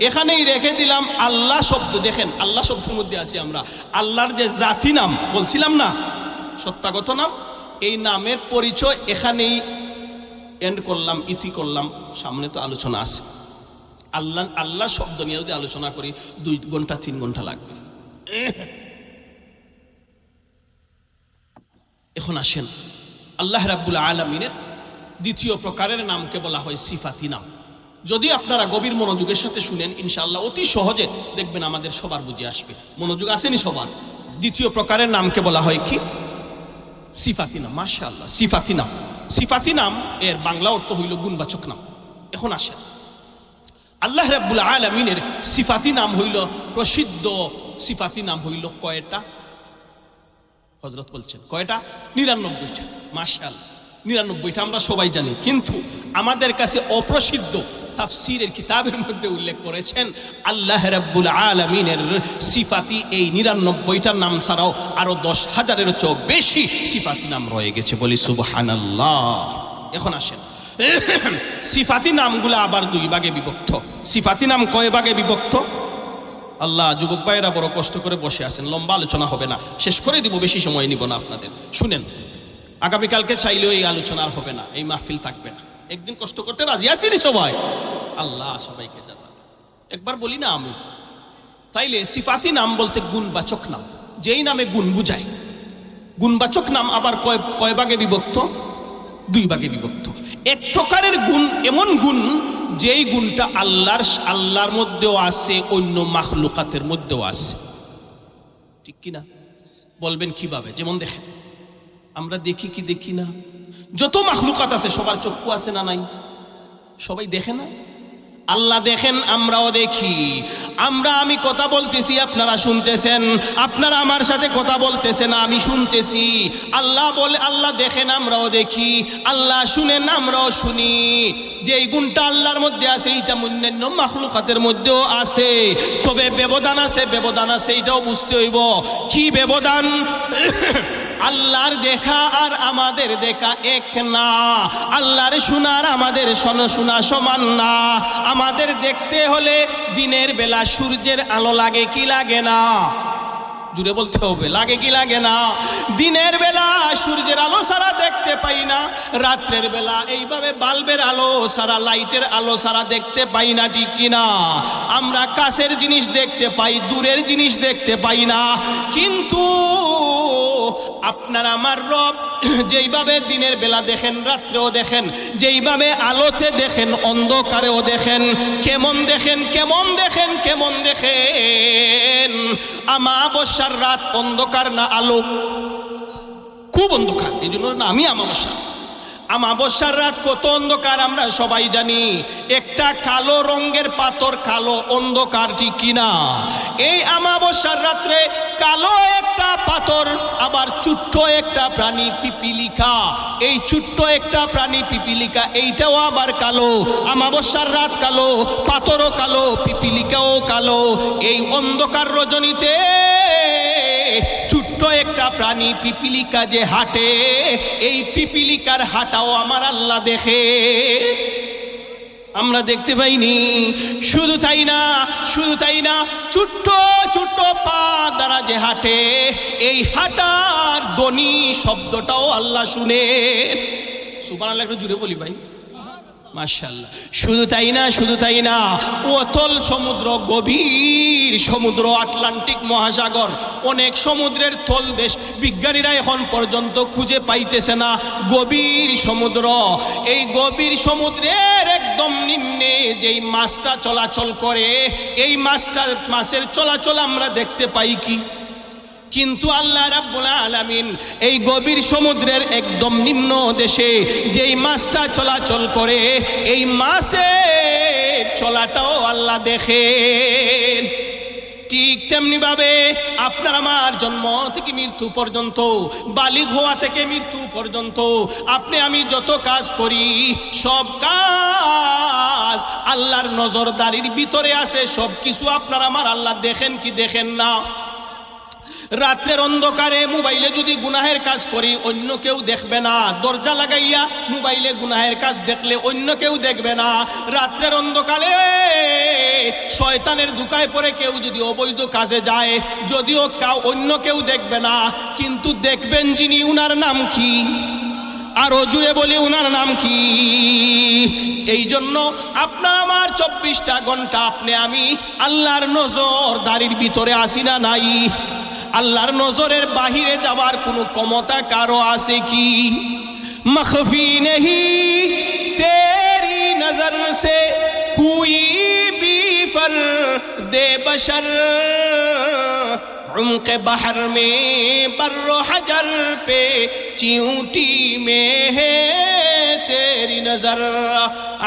এখানেই রেখে দিলাম আল্লাহ শব্দ দেখেন আল্লাহ শব্দের মধ্যে আছি আমরা আল্লাহর যে জাতি নাম বলছিলাম না সত্তাগত নাম এই নামের পরিচয় এখানেই এন্ড করলাম ইতি করলাম সামনে তো আলোচনা আছে আল্লাহ আল্লাহ শব্দ নিয়ে যদি আলোচনা করি 2 ঘন্টা 3 ঘন্টা লাগবে এখন আসেন আল্লাহ রাব্বুল আলামিনের দ্বিতীয় প্রকারের নামকে বলা হয় সিফাতি নাম যদি আপনারা গভীর মনোযোগের সাথে শুনেন ইনশাআল্লাহ অতি সহজে দেখবেন আমাদের সবার বুঝে আসবে মনোযোগ আসেনি সবার দ্বিতীয় প্রকারের নামকে বলা হয় কি সিফাতি নাম মাশাআল্লাহ সিফাতি নাম এর বাংলা অর্থ হইল গুণবাচক নাম এখন আসেন আল্লাহ রাব্বুল আলামিনের সিফাতি নাম হইল প্রসিদ্ধ সিফাতি নাম হইল কয়টা হযরত বলছেন কয়টা 99টা মাশাআল্লাহ 99টা আমরা সবাই জানি কিন্তু আমাদের কাছে অপ্রসিদ্ধ তাফসীরের কিতাবের মধ্যে উল্লেখ করেছেন আল্লাহ রাব্বুল আলামিনের সিফাতি এই 99টা নাম ছাড়াও আরো 10,000-এর চেয়েও বেশি সিফাতি নাম রয়ে গেছে বলি সুবহানাল্লাহ এখন আসেন সিফাতি নামগুলো আবার 2 ভাগে বিভক্ত সিফাতি নাম কয় ভাগে বিভক্ত আল্লাহ যুবক ভাইরা বড় কষ্ট করে বসে আছেন লম্বা আলোচনা হবে না শেষ করে দিব বেশি সময় নিব না আপনাদের শুনেন আগামীকালকে চাইলেও এই আলোচনা আর হবে না এই মাহফিল থাকবে না একদিন কষ্ট করতে রাজি আছেন সবাই আল্লাহ সবাইকে জাযা একবার বলি না আমি তাইলে সিফাতি নাম বলতে গুণবাচক নাম যেই নামে গুণ বুঝায় গুণবাচক নাম আবার কয় ভাগে বিভক্ত 2 ভাগে বিভক্ত এক প্রকারের গুণ এমন গুণ যেই গুণটা আল্লাহর মধ্যেও আছে অন্য মাখলুকাতের মধ্যেও আছে ঠিক কি না বলবেন কিভাবে যেমন দেখেন আমরা দেখি কি দেখি না যত মাখলুকাত আছে সবার চক্ষু আছে না নাই সবাই দেখে না আল্লাহ দেখেন আমরাও দেখি আমি কথা বলতেছি আপনারা শুনতেছেন আপনারা আমার সাথে কথা বলতেছেন আমি শুনতেছি আল্লাহ বলে আল্লাহ দেখেন আমরাও দেখি আল্লাহ শুনেন আমরাও শুনি যে এই গুণটা আল্লাহর মধ্যে আছে এইটা অন্যান্য মাখলুকাতের মধ্যেও আছে তবে ব্যবধান আছে এটাও বুঝতে হইব কি ব্যবধান আল্লাহর দেখা আর আমাদের দেখা এক না আল্লাহর শোনার আমাদের শোনা সমান না আমাদের দেখতে হলে দিনের বেলা সূর্যের আলো লাগে কি লাগে না জুড়ে বলতে হবে, লাগে কি লাগে না? দিনের বেলা সূর্যের আলো ছাড়া দেখতে পাই না, রাত্রের বেলা এইভাবে বাল্বের আলো ছাড়া, লাইটের আলো ছাড়া দেখতে পাই না, ঠিক কিনা? আমরা কাছের জিনিস দেখতে পাই, দূরের জিনিস দেখতে পাই না। কিন্তু আপনার আমার রব যেইভাবে দিনের বেলা দেখেন, রাত্রেও দেখেন, যেইভাবে আলোতে দেখেন, অন্ধকারেও দেখেন। কেমন দেখেন, কেমন দেখেন, কেমন দেখেন? আমাবস্যার রাত অন্ধকার না আলো? খুব অন্ধকার, এই জন্য না আমি আমাবস্যার রাত কত অন্ধকার আমরা সবাই জানি। একটা কালো রঙের পাথর, কালো অন্ধকার, ঠিক কিনা? এই আমাবস্যার রাত্রে কালো একটা পাথর, আবার ছোট্ট একটা প্রাণী পিপিলিকা, এই ছোট্ট একটা প্রাণী পিপিলিকা, এইটাও আবার কালো। আমাবস্যার রাত কালো, পাথরও কালো, পিপিলিকাও কালো। এই অন্ধকার রজনীতে ছোট্ট একটা প্রাণী পিপিলিকা যে হাঁটে, এই পিপিলিকার হাঁটাও আমার আল্লাহ দেখে, আমরা দেখতে পাইনি। শুধু তাই না, শুধু তাই না, ছোট্ট ছোট্ট পা দ্বারা যে হাঁটে, এই হাঁটার ধ্বনি শব্দটাও আল্লাহ শুনে। সুবহানাল্লাহ, একটু জুড়ে বলি ভাই, মাশাআল্লাহ। শুধু তাই না, শুধু তাই না, অতল সমুদ্র, গভীর সমুদ্র, আটলান্টিক মহাসাগর, অনেক সমুদ্রের তলদেশ বিজ্ঞানীরা এখন পর্যন্ত খুঁজে পাইতেছে না। গভীর সমুদ্র, এই গভীর সমুদ্রের একদম নিম্নে যেই মাছটা চলাচল করে, এই মাছের চলাচল আমরা দেখতে পাই কি? কিন্তু আল্লাহ রাব্বুল আলামিন এই গভীর সমুদ্রের একদম নিম্ন দেশে যেই মাছটা চলাচল করে, এই মাছের চলাটাও আল্লাহ দেখেন। ঠিক তেমনি ভাবে আপনার আমার জন্ম থেকে মৃত্যু পর্যন্ত, বালিগ হওয়া থেকে মৃত্যু পর্যন্ত আপনি আমি যত কাজ করি, সব কাজ আল্লাহর নজরদারির ভিতরে আছে। সব কিছু আপনার আমার আল্লাহ দেখেন কি দেখেন না? রাত্রের অন্ধকারে মোবাইলে যদি গুনাহের কাজ করি, অন্য কেউ দেখবে না। দরজা লাগাইয়া মোবাইলে গুনাহের কাজ দেখলে অন্য কেউ দেখবে না। রাত্রের অন্ধকারে শয়তানের ধোঁকায় পড়ে কেউ যদি অবৈধ কাজে যায়, যদিও অন্য কেউ দেখবে না, কিন্তু দেখবেন যিনি, উনার নাম কি? আরো জুড়ে বলি, উনার নাম কি? এই জন্য আপনার আমার 24টা ঘন্টা আপনি আমি আল্লাহর নজরদারির ভিতরে আসি না নাই? আল্লাহর নজরের বাহিরে যাবার কোনো ক্ষমতা কারো আছে কি? মখফি নেহি তেরি নজর সে কোই भी फर्दे बशर उम्क़े बहर में बर्रो हजर पे चींटी में है तेरी नजर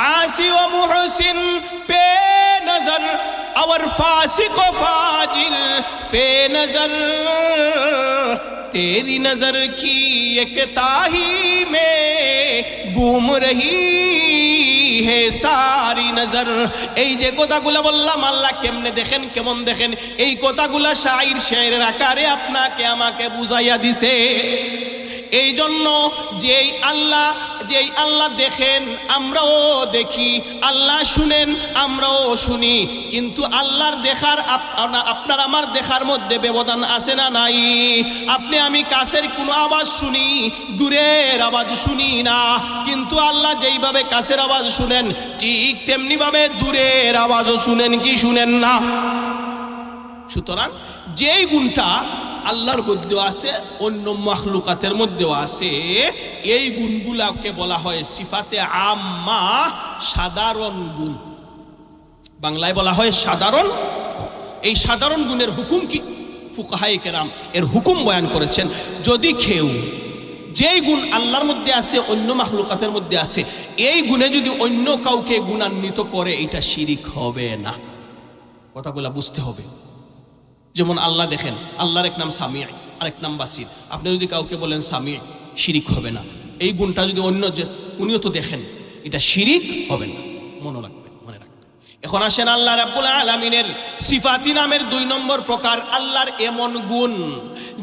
आसी व मुहसिन पे नजर और फासिक व फाजिर पे नजर तेरी नजर की एकताही में घूम रही है सारी नजर। এই যে কথাগুলো বললাম, আল্লাহ কেমনে দেখেন, কেমন দেখেন, এই কথাগুলো শাইর শেরের আকারে আপনাকে আমাকে বুঝাইয়া দিছে। এই জন্য যেই আল্লাহ দেখেন আমরাও দেখি, আল্লাহ শুনেন আমরাও শুনি, কিন্তু আল্লাহর দেখার আপনার আমার দেখার মধ্যে ব্যবধান আছে না নাই? আপনি আমি কাছের কোনো আওয়াজ শুনি, দূরের আওয়াজ শুনি না, কিন্তু আল্লাহ যেইভাবে কাছের আওয়াজ শুনেন, ঠিক তেমনি ভাবে দূরের আওয়াজও শুনেন কি শুনেন না? সুতরাং যেই গুণটা আল্লাহর মধ্যেও আছে, অন্য মাখলুকাতের মধ্যেও আছে, এই গুণগুলাকে বলা হয় সিফাতে আম্মা, সাধারণ গুণ। বাংলায় বলা হয় সাধারণ। এই সাধারণ গুণের হুকুম কি? ফুকাহায়ে কেরাম এর হুকুম বয়ান করেছেন। যদি কেউ যেই গুণ আল্লাহর মধ্যে আছে, অন্য মাখলুকাতের মধ্যে আছে, এই গুণে যদি অন্য কাউকে গুণান্বিত করে, এটা শিরিক হবে না। কথাগুলা বুঝতে হবে। যেমন আল্লাহ দেখেন, আল্লাহর এক নাম সামি, আরেক নাম বাসির। আপনি যদি কাউকে বলেন সামি, শিরিক হবে না। এই গুণটা যদি অন্য, যে উনিও তো দেখেন, এটা শিরিক হবে না। মনে রাখবেন, মনে রাখবেন। এখন আসেন আল্লাহ রাব্বুল আলামিনের সিফাতি নামের 2 নম্বর প্রকার। আল্লাহর এমন গুণ,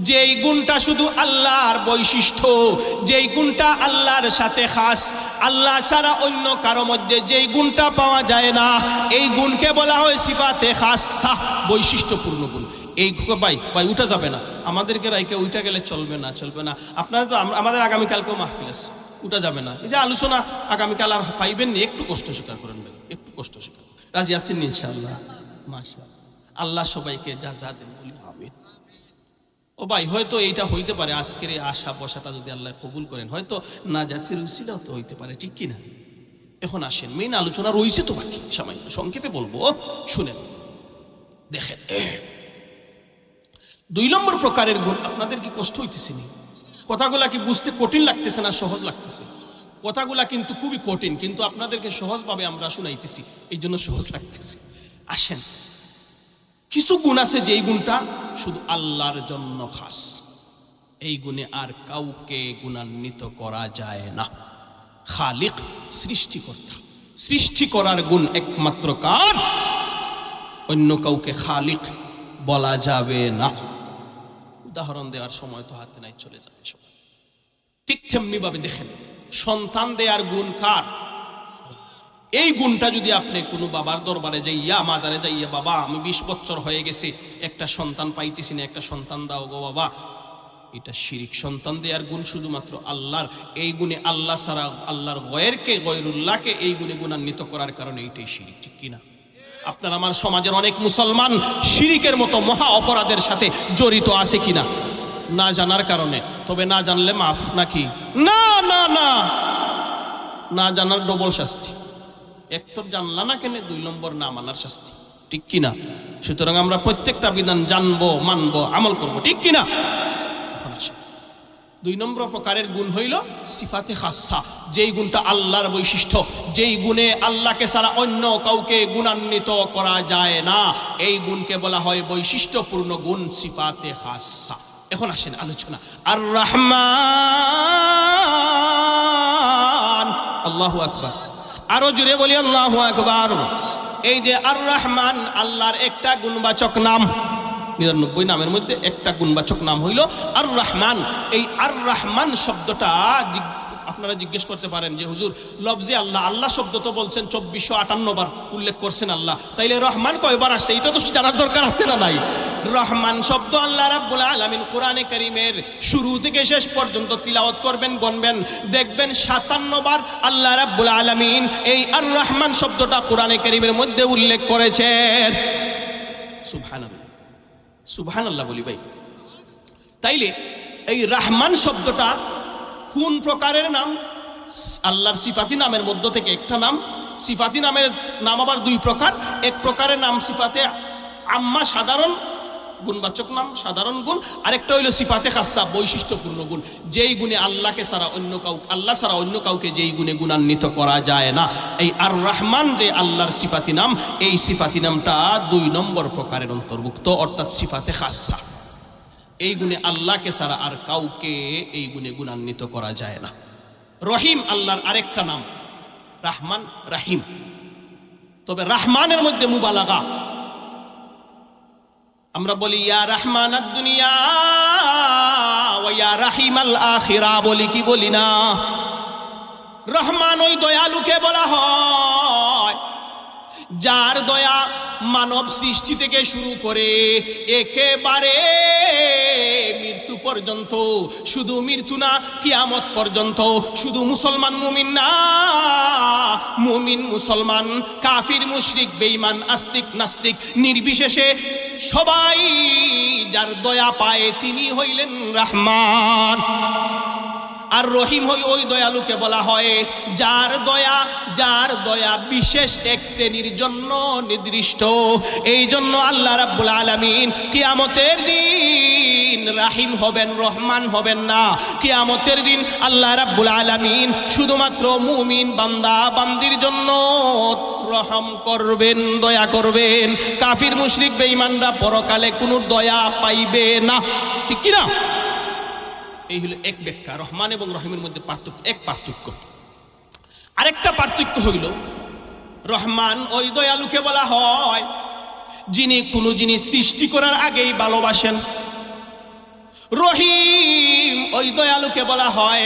যেই গুণটা শুধু আল্লাহর বৈশিষ্ট্য, যেই গুণটা আল্লাহর সাথে খাস, আল্লাহ ছাড়া অন্য কারো মধ্যে যেই গুণটা পাওয়া যায় না, এই গুণকে বলা হয় সিফাতে খাসা, বৈশিষ্ট্যপূর্ণ গুণ। এই ভাই ভাই উঠা যাবে না, আমাদেরকে রাইকে উঠা গেলে চলবে না, চলবে না। আপনারা তো আমাদের আগামীকালকেও মাহফিল আছে, উঠা যাবে না। এই যে আলোচনা আগামীকাল আর পাইবেন না, একটু কষ্ট স্বীকার করেন ভাই, একটু কষ্ট স্বীকার। রাজি আছেন ইনশাআল্লাহ? মাশাআল্লাহ, আল্লাহ সবাইকে যা যা দেন বলি আমিন। ও ভাই হয়তো এইটা হইতে পারে, আজকের এই আশা বসাটা যদি আল্লাহ কবুল করেন, হয়তো না জাতির উসিলাও তো হইতে পারে, ঠিক কিনা? এখন আসেন, মেইন আলোচনা রয়েছে তো বাকি, সামান্য সংক্ষেপে বলবো, শুনেন। দেখেন 2 নম্বর প্রকারের গুণ। আপনাদের কি কষ্ট হইতেছে নি? কথাগুলা কি বুঝতে কঠিন লাগতেছে না সহজ লাগতেছে? কথাগুলা কিন্তু খুবই কঠিন, কিন্তু আপনাদেরকে সহজভাবে আমরা শুনাইতেছি, এই জন্য সহজ লাগতেছে। আসেন, কিছু গুণ আছে যেই গুণটা শুধু আল্লাহর জন্য খাস, এই গুণে আর কাউকে গুণান্বিত করা যায় না। খালিক, সৃষ্টিকর্তা, সৃষ্টি করার গুণ একমাত্র কার? অন্য কাউকে খালিক বলা যাবে না। উদাহরণ দেওয়ার সময় তো হাতে নাই, চলে যাবে সবাই। ঠিক তেমনি ভাবে দেখেন, সন্তান দেওয়ার গুণ কার? এই গুণটা যদি আপনি কোনো বাবার দরবারে যাইয়া, মাজারে যাইয়া, বাবা আমি 20 বছর হয়ে গেছে একটা সন্তান পাইতেছি না, একটা সন্তান দাও গো বাবা, এটা শিরিক। সন্তান দেওয়ার গুণ শুধুমাত্র আল্লাহর। এই গুণে আল্লাহ ছাড়া আল্লাহর গয়রকে, গয়রুল্লাহকে এই গুণে গুণান্বিত করার কারণে এইটাই শিরিক, ঠিক কিনা? আপনার আমার সমাজের অনেক মুসলমান শিরিকের মতো মহা অপরাধের সাথে জড়িত আছে কিনা? না জানার কারণে। তবে না জানলে মাফ নাকি? না না না, না জানার ডবল শাস্তি। এক তো জানলা না কেন, 2 নম্বর না মানার শাস্তি, ঠিক কিনা? সুতরাং আমরা প্রত্যেকটা বিধান জানবো, মানবো, আমল করবো, ঠিক কিনা? এখন আসে 2 নম্বর প্রকারের গুণ হইল সিফাতে খাসা, যেই গুণটা আল্লাহর বৈশিষ্ট্য, যেই গুণে আল্লাহকে ছাড়া অন্য কাউকে গুণান্বিত করা যায় না, এই গুণকে বলা হয় বৈশিষ্ট্যপূর্ণ গুণ, সিফাতে খাসা। এখন আসেন আলোচনা। আর রহমান, আল্লাহু আকবার, আরো জোরে বলি আল্লাহু আকবার। এই যে আর রহমান, আল্লাহর একটা গুণবাচক নাম, 99 নামের মধ্যে একটা গুণবাচক নাম হইল আর রহমান। এই আর রহমান শব্দটা আপনারা জিজ্ঞেস করতে পারেন যে হুজুর লফজে আল্লাহ, আল্লাহ শব্দ তো বলছেন 2458 বার উল্লেখ করছেন আল্লাহ, তাইলে রহমান কয়বার আসছে এটা তো জানার দরকার আছে না নাই? রহমান শব্দ আল্লাহ রাব্বুল আলামিন কোরআনে কারীমের শুরু থেকে শেষ পর্যন্ত তিলাওয়াত করবেন, গণবেন, দেখবেন 57 বার আল্লাহ রাব্বুল আলামিন এই আর রহমান শব্দটা কোরআনে কারীমের মধ্যে উল্লেখ করেছেন। সুবহানাল্লাহ, সুবহানাল্লাহ বলি ভাই। তাইলে এই রহমান শব্দটা কোন প্রকারের নাম? আল্লাহর সিফাতি নামের মধ্য থেকে একটা নাম। সিফাতি নামের নাম আবার 2 প্রকার। এক প্রকারের নাম সিফাতে আম্মা, সাধারণ গুণবাচক নাম, সাধারণ গুণ। আরেকটা হইল সিফাতে খাসা, বৈশিষ্ট্যপূর্ণ গুণ, যেই গুণে আল্লাহকে ছাড়া অন্য কাউকে, আল্লাহ ছাড়া অন্য কাউকে যেই গুণে গুণান্বিত করা যায় না। এই আর রহমান যে আল্লাহর সিফাতি নাম, এই সিফাতি নামটা 2 নম্বর প্রকারের অন্তর্ভুক্ত, অর্থাৎ সিফাতে খাসা। এই গুণে আল্লাহকে ছাড়া আর কাউকে এই গুণে গুণান্বিত করা যায় না। রহিম আল্লাহর আরেকটা নাম, রহমান, রাহিম। তবে রহমানের মধ্যে মুবালাগা, আমরা বলি ইয়া রহমানাদ দুনিয়া ওয়া ইয়া রাহিমাল আখিরা, বলি কি বলি না? রহমান ওই দয়ালুকে বলা হয় যার দয়া মানব সৃষ্টি থেকে শুরু করে একেবারে মৃত্যু পর্যন্ত, শুধু মৃত্যু না, কিয়ামত পর্যন্ত, শুধু মুসলমান মুমিন না, মুমিন মুসলমান, কাফির মুশরিক বেঈমান আস্তিক নাস্তিক নির্বিশেষে সবাই যার দয়া পায় তিনি হইলেন রহমান। আর রহিম ওই দয়ালুকে বলা হয় যার দয়া বিশেষ এক শ্রেণীর জন্য নির্দিষ্ট। এই জন্য আল্লাহ রাব্বুল আলামিন কিয়ামতের দিন রাহিম হবেন, রহমান হবেন না। কিয়ামতের দিন আল্লাহ রাব্বুল আলামিন শুধুমাত্র মুমিন বান্দা বান্দির জন্য রহম করবেন, দয়া করবেন। কাফির মুশরিক বেঈমানরা পরকালে কোনো দয়া পাইবে না, ঠিক কি না? এই হলো এক ব্যাখ্যা। রহমান এবং রহিমের মধ্যে পার্থক্য, এক পার্থক্য। আরেকটা পার্থক্য হইল রহমান ওই দয়ালুকে বলা হয় যিনি কোনো জিনিস সৃষ্টি করার আগেই ভালোবাসেন। রহিম ওই দয়ালুকে বলা হয়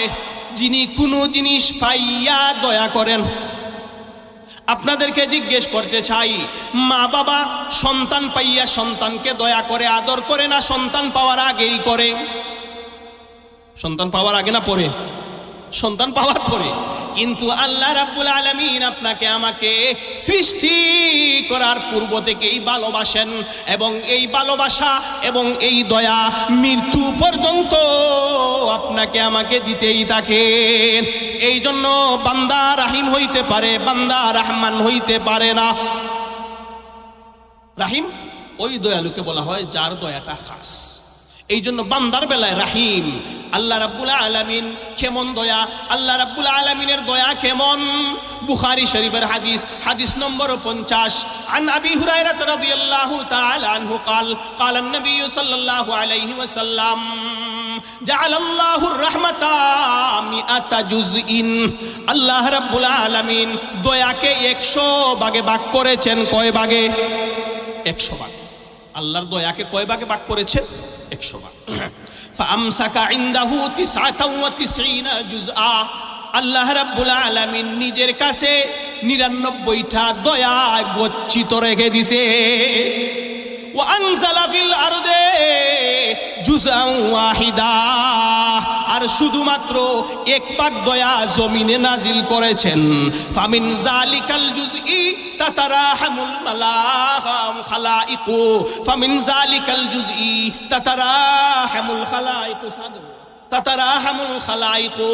যিনি কোনো জিনিস পাইয়া দয়া করেন। আপনাদেরকে জিজ্ঞেস করতে চাই, মা বাবা সন্তান পাইয়া সন্তানকে দয়া করে আদর করে না সন্তান পাওয়ার আগেই করে? সন্তান পাওয়ার আগে না পরে? সন্তান পাওয়ার পরে। কিন্তু আল্লাহ রাব্বুল আলামিন আপনাকে আমাকে সৃষ্টি করার পূর্ব থেকেই ভালোবাসেন, এবং এই ভালোবাসা এবং এই দয়া মৃত্যু পর্যন্ত আপনাকে আমাকে দিতেই থাকেন। এই জন্য বান্দা রাহিম হইতে পারে, বান্দা রহমান হইতে পারে না। রাহিম ওই দয়ালুকে বলা হয় যার দয়াটা খাস। এই জন্য বান্দার বেলায় রাহিম। আল্লাহ রাব্বুল আলামিন কেমন দয়া, আল্লাহ রাব্বুল আলামিনের দয়া কেমন? বুখারী শরীফের হাদিস নম্বর 50 আন আবি হুরায়রা রাদিয়াল্লাহু তাআলা আনহু قال قال النبي صلى الله عليه وسلم جعل الله الرحمة 100 جزء। আল্লাহ রাব্বুল আলামিন দয়াকে 100 ভাগে ভাগ করেছেন। কয় ভাগে? 100 ভাগ। আল্লাহর দয়াকে কয় ভাগে ভাগ করেছেন? 100 ভাগ। ফামসাকা ইনদাহু 99 জুজআ। আল্লাহ রাব্বুল আলামিন নিজের কাছে 99টা দয়া গচ্ছিত রেখে দিয়েছে। ওয়া আনজালা ফিল আরদে জুজআন ওয়াহিদা। আর শুধুমাত্র 1 ভাগ দয়া জমিনে নাজিল করেছেন। ফামিন জালিকাল জুজই তাতারাহামুল খালাইকু। ফামিন জালিকাল জুজই তাতারাহামুল খালাইকু। তাতারাহামুল খালাইকু।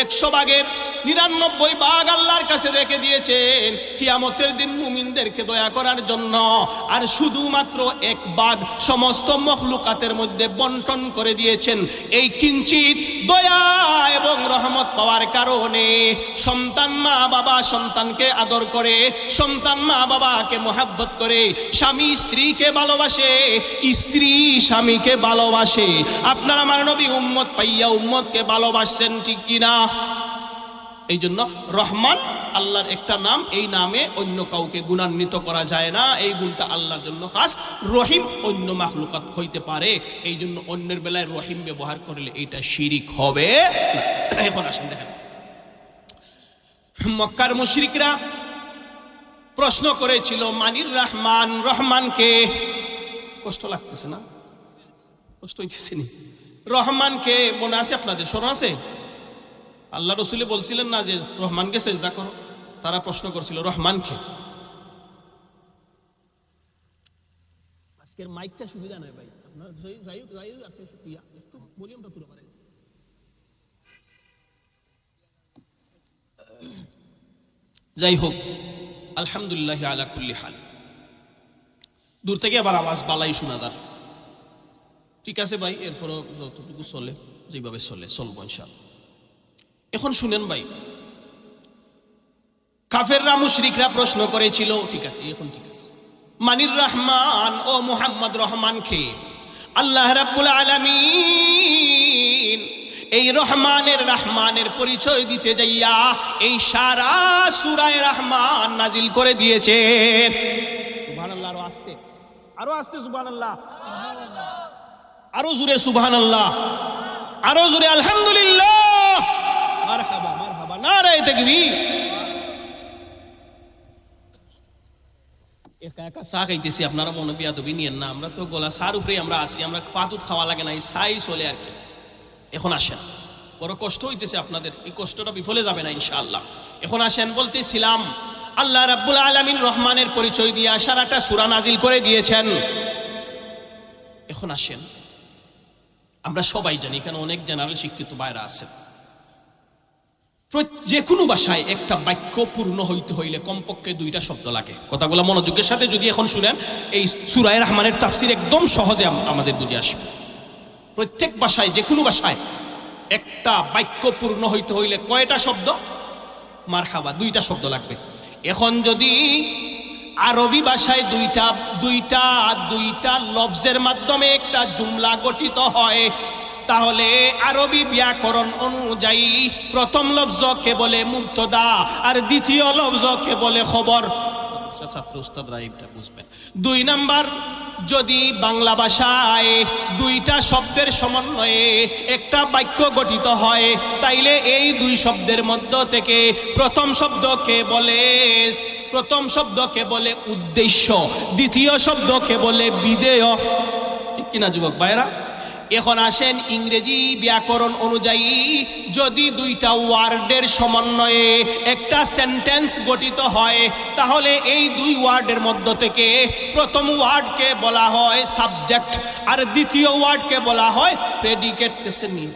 100 ভাগের 99 ভাগ আল্লাহর কাছে রেখে দিয়েছেন কিয়ামতের দিন মুমিনদেরকে দয়া করার জন্য। আর শুধুমাত্র 1 ভাগ সমস্ত মখলুকাতের মধ্যে বন্টন করে দিয়েছেন। এই কিঞ্চিত দয়া এবং রহমত পাওয়ার কারণে সন্তান মা বাবা সন্তানকে আদর করে, সন্তান মা বাবাকে মোহাব্বত করে, স্বামী স্ত্রীকে ভালোবাসে, স্ত্রী স্বামীকে ভালোবাসে। আপনার আমার নবী উম্মত পাইয়া উম্মতকে ভালোবাসছেন, ঠিক কিনা? এই জন্য রহমান আল্লাহর একটা নাম, এই নামে অন্য কাউকে গুণান্বিত করা যায় না। এই গুণটা আল্লাহর জন্য খাস। রহিম অন্য মাখলুকাত হইতে পারে, এই জন্য অন্যের বেলায় রহিম ব্যবহার করলে এইটা শিরিক হবে না। এখন আসেন দেখেন, মক্কার মুশরিকরা প্রশ্ন করেছিল মানির রহমান, রহমানকে। কষ্ট লাগতেছে না? কষ্ট হইতেছে নি? রহমানকে মনে আছে আপনাদের? স্মরণ আছে? আল্লাহ রসুল বলছিলেন না যে রহমানকে সেজদা করো? তারা প্রশ্ন করছিল রহমানকে। আজকের মাইকটা সুবিধা নাই ভাই, আপনার আছে একটু ভলিউমটা তুলে পারেন। যাই হোক, আলহামদুলিল্লাহ আলা কুল্লি হাল। দূর থেকে আবার আওয়াজ বালাই শোনা যার, ঠিক আছে ভাই? এরপরও যতটুকু চলে যেভাবে চলবো ইনশাআল্লাহ। এখন শুনেন ভাই, কাফেররা মুশরিকরা প্রশ্ন করেছিল, ঠিক আছে এখন ঠিক আছে, মানির রহমান ও মুহাম্মদ রহমানকে। আল্লাহ রাব্বুল আলামিন এই রহমানের পরিচয় দিতে যাইয়া এই সারা সূরা রহমান নাজিল করে দিয়েছেন। সুবহানাল্লাহ। আরো আস্তে সুবহানাল্লাহ, আরো জোরে সুবহানাল্লাহ, আরো জোরে আলহামদুলিল্লাহ, মারহাবা মারহাবা, নারায়ে তাকবীর। একা একা চা খাইতেছি, আপনারা মনে বিয়াদবি নিয়েন না। আমরা তো গলা সার উপরে আমরা আসি, আমরা পাতুত খাওয়া লাগে না, এই ছাই চলে আর কি। এখন আসেন, বড় কষ্ট হইতেছে আপনাদের, এই কষ্টটা বিফলে যাবে না ইনশাআল্লাহ। এখন আসেন, বলতেছিলাম আল্লাহ রাব্বুল আলামিন রহমানের পরিচয় দিয়ে সারাটা সূরা নাজিল করে দিয়েছেন। এখন আসেন, আমরা সবাই জানি, এখানে অনেক জেনারেল শিক্ষিত ভাইরা আছেন, যে কোনো ভাষায় একটা বাক্য পূর্ণ হইতে হইলে কমপক্ষে 2টা শব্দ লাগে। কথাগুলো মনোযোগের সাথে যদি এখন শুনেন, এই সূরা রহমানের তাফসীর একদম সহজে আমাদের বুঝে আসবে। প্রত্যেক ভাষায়, যে কোনো ভাষায় একটা বাক্য পূর্ণ হইতে হইলে কয়টা শব্দ? মারহাবা, 2টা শব্দ লাগবে। এখন যদি আরবি ভাষায় দুইটা লফজের মাধ্যমে একটা জুমলা গঠিত হয়, তাহলে আরবি ব্যাকরণ অনুযায়ী প্রথম লফজকে বলে মুবতদা আর দ্বিতীয় লফজকে বলে খবর। ছাত্র উস্তাদরা এটা বুঝবেন। 2 নাম্বার, যদি বাংলা ভাষায় 2টা শব্দের সমন্বয়ে একটা বাক্য গঠিত হয়, তাইলে এই 2 শব্দের মধ্য থেকে প্রথম শব্দকে বলে প্রথম শব্দকে বলে উদ্দেশ্য, দ্বিতীয় শব্দকে বলে বিধেয়। ঠিক কিনা যুবক ভাইরা? এখন আসেন, ইংরেজি ব্যাকরণ অনুযায়ী যদি দুইটা ওয়ার্ডের সমন্বয়ে একটা সেন্টেন্স গঠিত হয়, তাহলে এই দুই ওয়ার্ডের মধ্য থেকে প্রথম ওয়ার্ডকে বলা হয় সাবজেক্ট, আর দ্বিতীয় ওয়ার্ডকে বলা হয় প্রেডিকেট।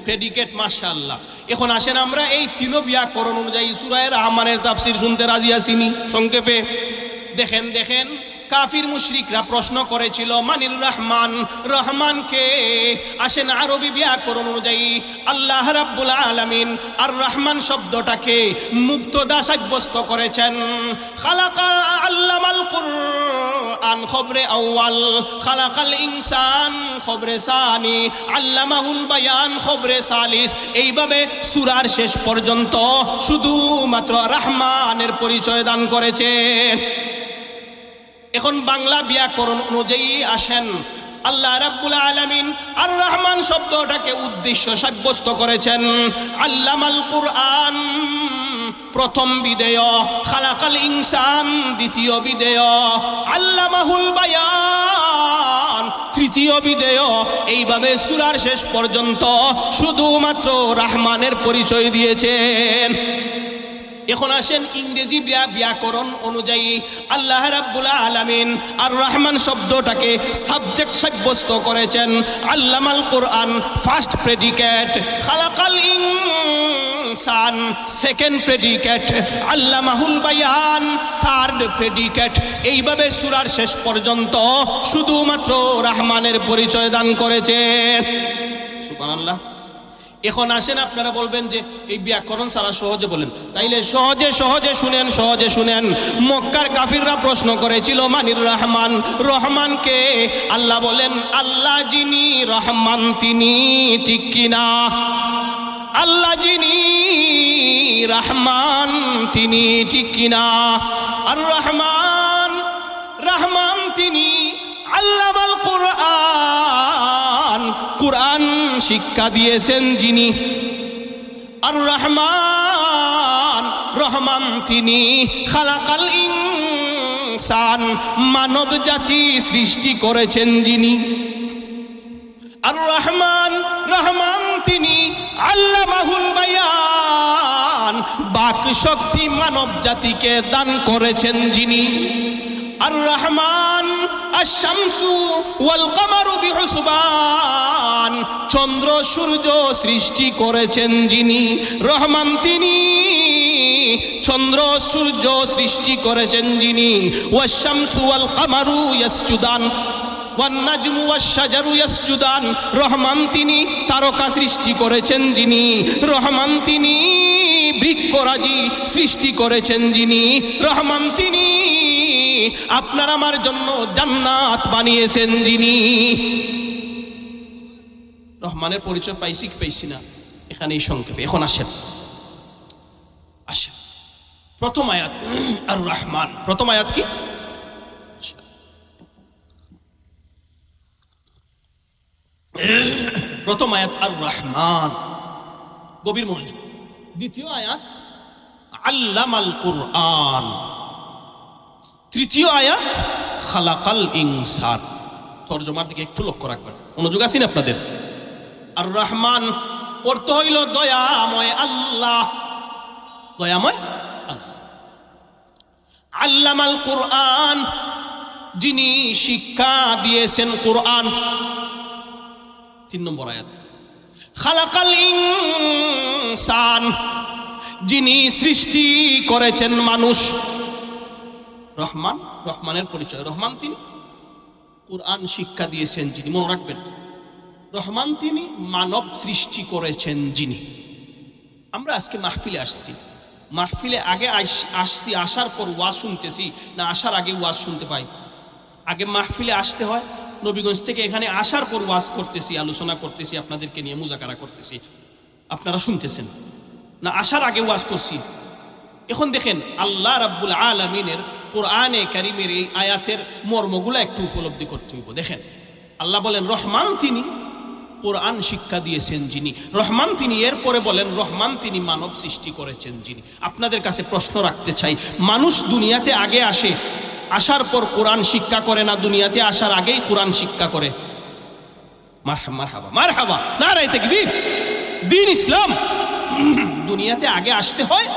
প্রেডিকেট, মাশাআল্লাহ। এখন আসেন, আমরা এই তিন ব্যাকরণ অনুযায়ী সূরা রহমানের তাফসীর শুনতে রাজি আছিনি? সংক্ষেপে দেখেন, কাফির মুশরিকরা প্রশ্ন করেছিল মানির রহমান, রহমানকে? আসেন, আরবি ব্যাকরণ অনুযায়ী আল্লাহ রাব্বুল আলামিন আর রহমান শব্দটাকে মুক্তদা সাব্যস্ত করেছেন। খালাকা আল্লামাল কুরআন খবরে আউয়াল, খালাকাল ইনসান খবরে সানি, আল্লামাহুল বায়ান খবরে সালিস। এইভাবে সূরার শেষ পর্যন্ত শুধুমাত্র রহমানের পরিচয় দান করেছেন। এখন বাংলা ব্যাকরণ অনুযায়ী আসেন, আল্লাহ রাব্বুল আলামিন আর রহমান শব্দটাকে উদ্দেশ্য সাব্যস্ত করেছেন। আল্লামাল কুরআন প্রথম বিধেয়, খালাকাল ইনসান দ্বিতীয় বিধেয়, আল্লামাহুল বায়ান তৃতীয় বিধেয়। এইভাবে সূরার শেষ পর্যন্ত শুধুমাত্র রহমানের পরিচয় দিয়েছেন। এখন আসেন, ইংরেজি ব্যাকরণ অনুযায়ী আল্লাহ রাব্বুল আলামিন আর রহমান শব্দটাকে সাবজেক্ট সাব্যস্ত করেছেন। আল্লামাল কুরআন ফার্স্ট প্রেডিকেট, খালাকাল ইনসান সেকেন্ড প্রেডিকেট, আল্লামাহুল বায়ান থার্ড প্রেডিকেট। এইভাবে সূরার শেষ পর্যন্ত শুধুমাত্র রহমানের পরিচয় দান করেছেন। সুবহানাল্লাহ। এখন আসেন, আপনারা বলবেন যে এই ব্যাকরণ সারা সহজে বলেন, তাইলে সহজে শুনেন। মক্কার কাফিররা প্রশ্ন করেছিল মানির রহমান, রহমানকে? আল্লাহ বলেন, আল্লাহ যিনি রহমান তিনি, ঠিক কিনা? আল্লাহ যিনি রহমান তিনি, ঠিক কিনা? আর রহমান তিনি আল্লামাল কুরআন, কুরআন শিক্ষা দিয়েছেন যিনি। আর রহমান তিনি খালাকাল ইনসান মানব জাতি সৃষ্টি করেছেন যিনি। আর রহমান তিনি আল্লামাহুল বায়ান বাক শক্তি মানব জাতিকে দান করেছেন যিনি। আর রহমান আশ-শামসু ওয়াল কামারু বিহুসবান চন্দ্র সূর্য সৃষ্টি করেছেন যিনি। রহমান তিনি চন্দ্র সূর্য সৃষ্টি করেছেন যিনি। ওয়াশ-শামসু ওয়াল কামারু ইয়াসজুদান ওয়ান নাজমু ওয়াশ-শাজারু ইয়াসজুদান রহমান তিনি তারকা সৃষ্টি করেছেন যিনি। রহমান তিনি বৃক্ষরাজি সৃষ্টি করেছেন যিনি। রহমান তিনি আপনার আমার জন্য জান্নাত বানিয়েছেন যিনি। রহমানের পরিচয় পাইছি না? এখানেই সংক্ষেপে। এখন আসেন প্রথম আয়াত আর রহমান। প্রথম আয়াত কি? প্রথম আয়াত আর রহমান, গভীর মনোযোগ। দ্বিতীয় আয়াত আল্লামাল কুরআন। তৃতীয় আয়াত খালাকাল ইনসান। তরজমার দিকে একটু লক্ষ্য রাখবেন, মনোযোগ আছেন আপনাদের। আর রহমান অর্থ হইল দয়াময় আল্লাহ, দয়াময় আল্লাহ। আল্লামাল কুরআন যিনি শিক্ষা দিয়েছেন কুরআন। 3 নম্বর আয়াত খালাকাল ইনসান যিনি সৃষ্টি করেছেন মানুষ। রহমান, রহমানের পরিচয়। রহমান তিনি কুরআন শিক্ষা দিয়েছেন যিনি। মনে রাখবেন, রহমান তিনি মানব সৃষ্টি করেছেন যিনি। আমরা আজকে মাহফিলে আসছি, মাহফিলে আগে আসছি, আসার পর ওয়াজ শুনতেছি না আসার আগে ওয়াজ শুনতে পাই? আগে মাহফিলে আসতে হয়, নবীগঞ্জ থেকে এখানে আসার পর ওয়াজ করতেছি, আলোচনা করতেছি, আপনাদেরকে নিয়ে মুজাকারা করতেছি, আপনারা শুনতেছেন না আসার আগে ওয়াজ করছি। এখন দেখেন, আল্লাহ রাব্বুল আলামিনের কোরআনে কারীমের এই আয়াতের মর্মগুলো একটু উপলব্ধি করতে হইব। দেখেন, আল্লাহ বলেন রহমান তিনি কোরআন শিক্ষা দিয়েছেন যিনি রহমান, তিনি এরপরে বলেন রহমান তিনি মানব সৃষ্টি করেছেন যিনি। আপনাদের কাছে প্রশ্ন রাখতে চাই, মানুষ দুনিয়াতে আগে আসে, আসার পর কোরআন শিক্ষা করে না দুনিয়াতে আসার আগেই কোরআন শিক্ষা করে? মারহাবা মারহাবা, নারায়ে তাকবীর। দ্বীন ইসলাম, দুনিয়াতে আগে আসতে হয়,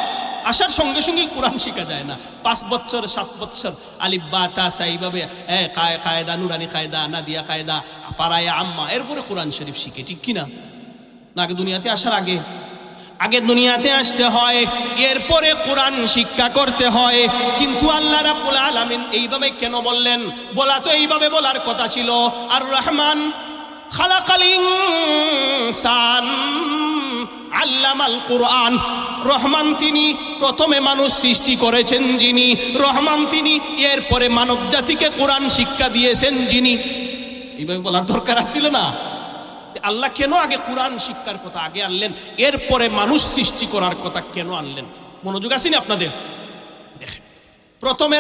আসার সঙ্গে সঙ্গে কোরআন শেখা যায় না। 5 বছর 7 বছর আলিফ বা তা সা এইভাবে কায়দা, নুরানি কায়দা, নাদিয়া কায়দা, পারায়া আম্মা, এরপরে কোরআন শরীফ শিখে, ঠিক কিনা? না, আগে দুনিয়াতে আসার আগে দুনিয়াতে আসতে হয়, এরপরে কোরআন শিক্ষা করতে হয়। কিন্তু আল্লাহ রাব্বুল আলামিন এইভাবে কেন বললেন? বলা তো এইভাবে বলার কথা ছিল, আর রহমান খালাকাল ইনসান আল্লামাল কুরআন। রহমান তিনি প্রথমে মানুষ সৃষ্টি করেছেন যিনি, রহমান তিনি এরপরে মানব জাতিকে কোরআন শিক্ষা দিয়েছেন যিনি। এইভাবে বলার দরকার ছিল না? আল্লাহ কেন আগে কোরআন শিক্ষার কথা আগে আনলেন, এরপরে মানুষ সৃষ্টি করার কথা কেন আনলেন? মনোযোগ আসেনি আপনাদের? দেখেন, প্রথমে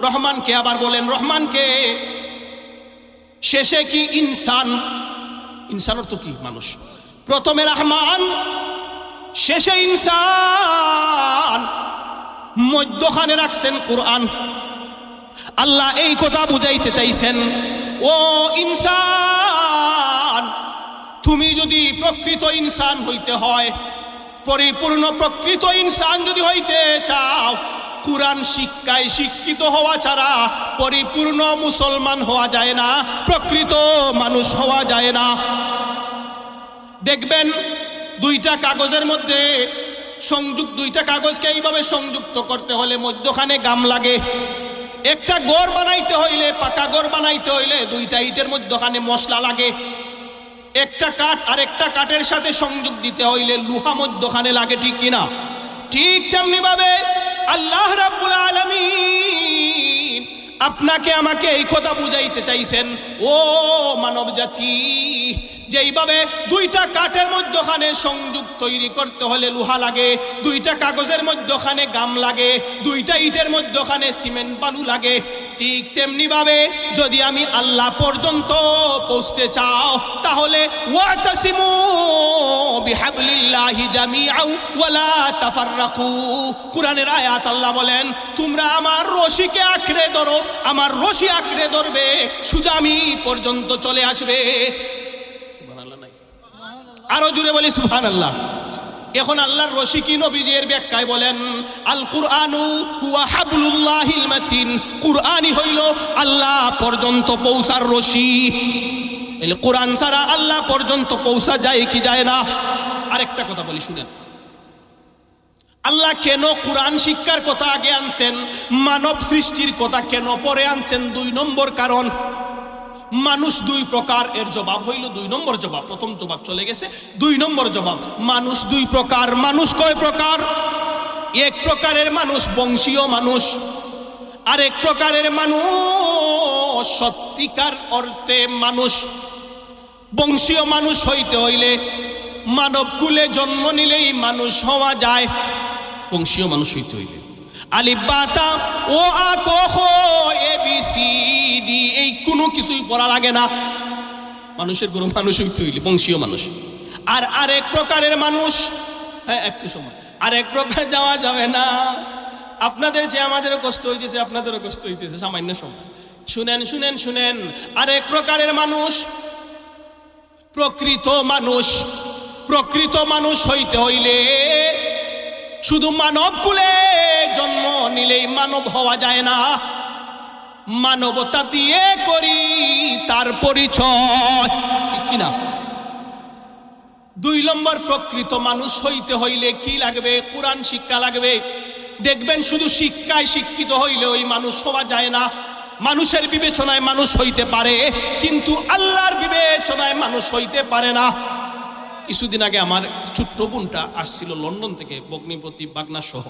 রহমানকে আবার বলেন রহমানকে, শেষে কি ইনসান। ইনসান অর্থ কি? মানুষ। প্রথমে রহমান, শেষে ইনসান, মধ্যখানে রাখছেন কোরআন। আল্লাহ এই কথা বুঝাইতে চাইছেন, ও ইনসান, তুমি যদি প্রকৃত ইনসান হইতে হয়, পরিপূর্ণ প্রকৃত ইনসান যদি হইতে চাও, কোরআন শিক্ষায় শিক্ষিত হওয়া ছাড়া পরিপূর্ণ মুসলমান হওয়া যায় না, প্রকৃত মানুষ হওয়া যায় না। দেখবেন দুইটা কাগজের মধ্যে দুইটা কাগজকে এইভাবে সংযুক্ত করতে হলে মধ্যখানে গাম লাগে। একটা ঘর বানাইতে হইলে, পাকা ঘর বানাইতে হইলে দুইটা ইটের মধ্যখানে মশলা লাগে। একটা কাঠ আর একটা কাঠের সাথে সংযোগ দিতে হইলে লোহা মধ্যখানে লাগে, ঠিক কিনা? ঠিক তেমনি ভাবে আল্লাহ রাব্বুল আলামিন আপনাকে আমাকে এই কথা বুঝাইতে চাইছেন, ও মানব জাতি, যেইভাবে দুইটা কাঠের মধ্যখানে সংযোগ তৈরি করতে হলে লোহা লাগে, দুইটা কাগজের মধ্যখানে গাম লাগে, দুইটা ইটের মধ্যখানে সিমেন্ট বালু লাগে, ঠিক তেমনি ভাবে যদি আমি আল্লাহ পর্যন্ত পৌঁছতে চাও, তাহলে ওয়াতাসিমু বিহাবলিল্লাহি জামিআন ওয়ালা তাফাররাকু। কোরআনের আয়াত আল্লাহ বলেন, তোমরা আমার রশিকে আঁকড়ে ধরো, আমার রশি আঁকড়ে ধরবে, সোজা আমি পর্যন্ত চলে আসবে। আরো জুড়ে বলি সুবহানাল্লাহ। এখন আল্লাহর রশি কি? নবীজির ব্যাখ্যায় বলেন, আল কুরআনু হুয়া হাবলুল্লাহিল মাতিন। কুরআনই হইল আল্লাহ পর্যন্ত পৌঁছার রশি। এলে কোরআন ছাড়া আল্লাহ পর্যন্ত পৌঁছা যায় কি যায় না? আরেকটা কথা বলি, শুনেন। আল্লাহ কেন কোরআন শিক্ষার কথা আগে আনছেন, মানব সৃষ্টির কথা কেন পরে আনছেন? 2 নম্বর কারণ, মানুষ 2 প্রকার। এর জবাব হইল 2 নম্বর জবাব। প্রথম জবাব চলে গেছে, 2 নম্বর জবাব। মানুষ 2 প্রকার। মানুষ কয় প্রকার? এক প্রকারের মানুষ বংশীয় মানুষ, আরেক প্রকারের মানুষ সত্যিকার অর্থে মানুষ। বংশীয় মানুষ হইতে হইলে মানব কুলে জন্ম নিলেই মানুষ হওয়া যায়। বংশীয় মানুষ হইতে হইলে আলিফ বা তা ও আ ক খ এ বি সি ডি এই কোনো কিছুই পড়া লাগে না। মানুষের কোনো মানুষ হইতে হইলে বংশীয় মানুষ। আর আরেক প্রকারের মানুষ, হ্যাঁ একটু সময়, আরেক প্রকার যাওয়া যাবে না। আপনাদের যে আমাদেরও কষ্ট হইতেছে, আপনাদেরও কষ্ট হইতেছে, সামান্য সময়। শুনেন শুনেন শুনেন, আরেক প্রকারের মানুষ প্রকৃত মানুষ। প্রকৃত মানুষ হইতে হইলে শুধু মানব কুলে জন্ম নিলেই মানব হওয়া যায় না, মানবতা দিয়ে করি তার পরিচয়, ঠিক কিনা? 2 নম্বর, প্রকৃত মানুষ হইতে হইলে কি লাগবে? কোরআন শিক্ষা লাগবে। দেখবেন শুধু শিক্ষায় শিক্ষিত হইলে ওই মানুষ হওয়া যায় না। মানুষের বিবেচনায় মানুষ হইতে পারে, কিন্তু আল্লাহর বিবেচনায় মানুষ হইতে পারে না। কিছুদিন আগে আমার ছোট্ট বোনটা আসছিল লন্ডন থেকে, ভগ্নিপতি বাগনা সহ।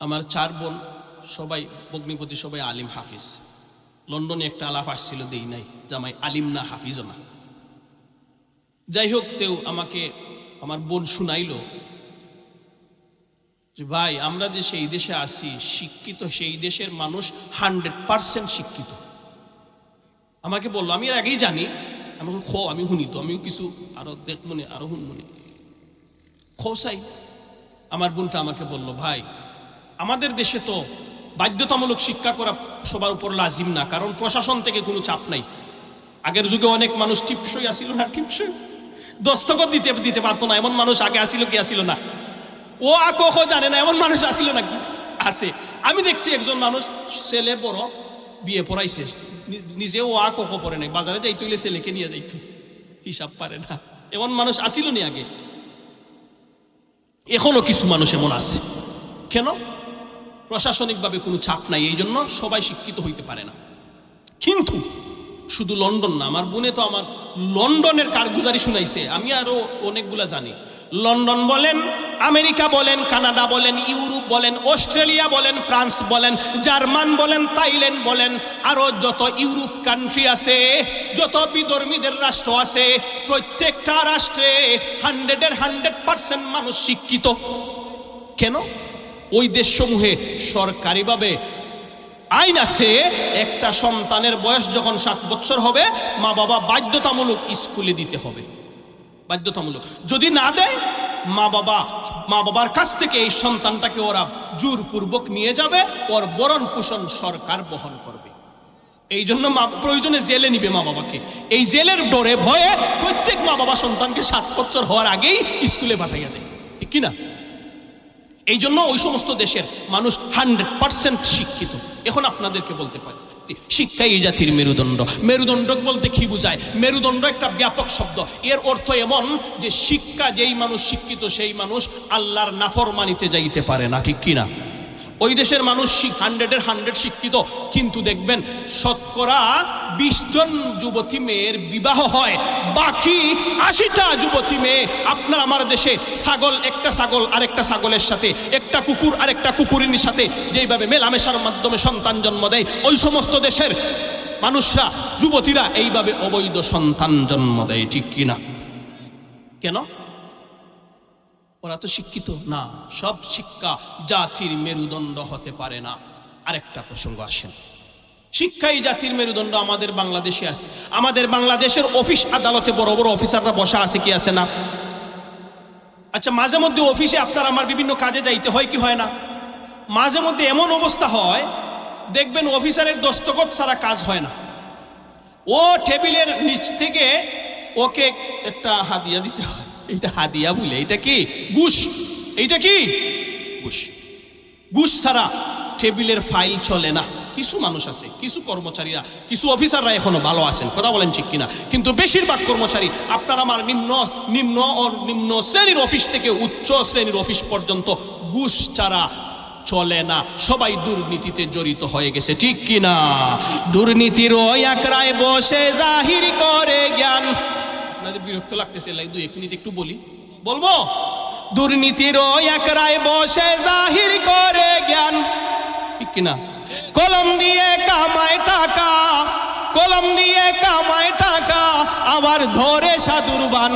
আমার 4 বোন, সবাই ভগ্নিপতি, সবাই আলিম হাফিজ। লন্ডনে একটা আলাপ আসছিল, দেই নাই, জামাই আলিম না হাফিজও না। যাই হোক, তেও আমাকে আমার বোন শুনাইল যে ভাই, আমরা যে সেই দেশে আছি শিক্ষিত, সেই দেশের মানুষ 100% শিক্ষিত। আমাকে বললো, আমি এর আগেই জানি, আমাকে খো, আমি শুনি তো, আমিও কিছু আরো দেখ মনে আরো শুন মনে খোসাই। আমার বোনটা আমাকে বলল, ভাই আমাদের দেশে তো বাধ্যতামূলক শিক্ষা করা সবার উপর লাজিম না, কারণ প্রশাসন থেকে কোনো চাপ নাই। আগের যুগে অনেক মানুষ টিপসই আসিল না, টিপসই দস্তখত দিতে পারতো না এমন মানুষ আগে আসিল কি আসিল না? ও আ ক জানে না এমন মানুষ আসিল নাকি? আছে। আমি দেখছি একজন মানুষ, ছেলে বড়, বিয়ে পড়াইছে, নিজে ও আ ক পড়ে নাই, বাজারে যাইতে হইলে ছেলেকে নিয়ে যাইতো, হিসাব পারে না, এমন মানুষ আসিল নি আগে? এখনো কিছু মানুষ এমন আছে। কেন? প্রশাসনিকভাবে কোনো চাপ নাই, এই জন্য সবাই শিক্ষিত হইতে পারে না। কিন্তু শুধু লন্ডন না, আমার বোনে তো আমার লন্ডনের কারগুজারি শুনাইছে, আমি আরো অনেকগুলা জানি। লন্ডন বলেন, আমেরিকা বলেন, কানাডা বলেন, ইউরোপ বলেন, অস্ট্রেলিয়া বলেন, ফ্রান্স বলেন, জার্মান বলেন, থাইল্যান্ড বলেন, আরো যত ইউরোপ কান্ট্রি আছে, যত বিধর্মীদের রাষ্ট্র আছে, প্রত্যেকটা রাষ্ট্রে 100% মানুষ শিক্ষিত। কেন? ওই দেশসমূহে সরকারিভাবে আইন আছে, একটা সন্তানের বয়স যখন 7 বছর হবে, মা বাবা বাধ্যতামূলক স্কুলে দিতে হবে, বাধ্যতামূলক। যদি না দেয়, মা বাবার কাছ থেকে এই সন্তানটাকে ওরা জোরপূর্বক নিয়ে যাবে, ওর ভরণ পোষণ সরকার বহন করবে। এই জন্য প্রয়োজনে জেলে নিবে মা বাবাকে। এই জেলের ডরে ভয়ে প্রত্যেক মা বাবা সন্তানকে 7 বছর হওয়ার আগেই স্কুলে পাঠাইয়া দেয়, ঠিক কিনা? এই জন্য ওই সমস্ত দেশের মানুষ 100% শিক্ষিত। এখন আপনাদেরকে বলতে পারি, শিক্ষাই এই জাতির মেরুদণ্ড। মেরুদণ্ড বলতে কি বুঝায়? মেরুদণ্ড একটা ব্যাপক শব্দ। এর অর্থ এমন যে শিক্ষা, যেই মানুষ শিক্ষিত সেই মানুষ আল্লাহর নাফরমানিতে যাইতে পারে না, ঠিক কিনা? ওই দেশের মানুষ 100 শিক্ষিত, কিন্তু দেখবেন শতকরা 20 জন যুবতী মেয়ের বিবাহ হয়, বাকি 80টা যুবতী মেয়ে আপনার আমার দেশে ছাগল, একটা ছাগল আরেকটা ছাগলের সাথে, একটা কুকুর আরেকটা কুকুরিনীর সাথে যেইভাবে মেলামেশার মাধ্যমে সন্তান জন্ম দেয়, ওই সমস্ত দেশের মানুষরা, যুবতীরা এইভাবে অবৈধ সন্তান জন্ম দেয়, ঠিক কিনা? কেন? ওরা তো শিক্ষিত না। সব শিক্ষা জাতির মেরুদণ্ড হতে পারে না। আরেকটা প্রসঙ্গ আসেন, শিক্ষাই জাতির মেরুদণ্ড আমাদের বাংলাদেশে আছে। আমাদের বাংলাদেশের অফিস আদালতে বড় বড় অফিসাররা বসা আছে কি আছে না? আচ্ছা, মাঝে মধ্যে অফিসে আপনার আমার বিভিন্ন কাজে যাইতে হয় কি হয় না? মাঝে মধ্যে এমন অবস্থা হয়, দেখবেন অফিসারের দস্তখত ছাড়া কাজ হয় না। ও টেবিলের নিচ থেকে ওকে একটা হাদিয়া দিতে হয়। এটা হাদিয়া বলে, এটা কি? ঘুষ। এইটা কি? ঘুষ। ঘুষ ছাড়া টেবিলের ফাইল চলে না। কিছু মানুষ আছে, কিছু কর্মচারীরা, কিছু অফিসাররা এখনো ভালো আছেন, কথা বলেন ঠিক কিনা? কিন্তু বেশিরভাগ কর্মচারী, আপনার আমার নিম্ন শ্রেণীর অফিস থেকে উচ্চ শ্রেণীর অফিস পর্যন্ত ঘুষ ছাড়া চলে না। সবাই দুর্নীতিতে জড়িত হয়ে গেছে, ঠিক কিনা? দুর্নীতির ওই একরায় বসে জাহির করে জ্ঞান। আপনাদের বিরক্ত লাগতেছে, 2-1 মিনিট একটু বলবো। দুর্নীতির ওই একরায় বসে জাহির করে জ্ঞান, ঠিক কিনা? কলম দিয়ে কামায় টাকা, কলম দিয়ে কামায় টাকা, আবার ধরে সাধুরবান,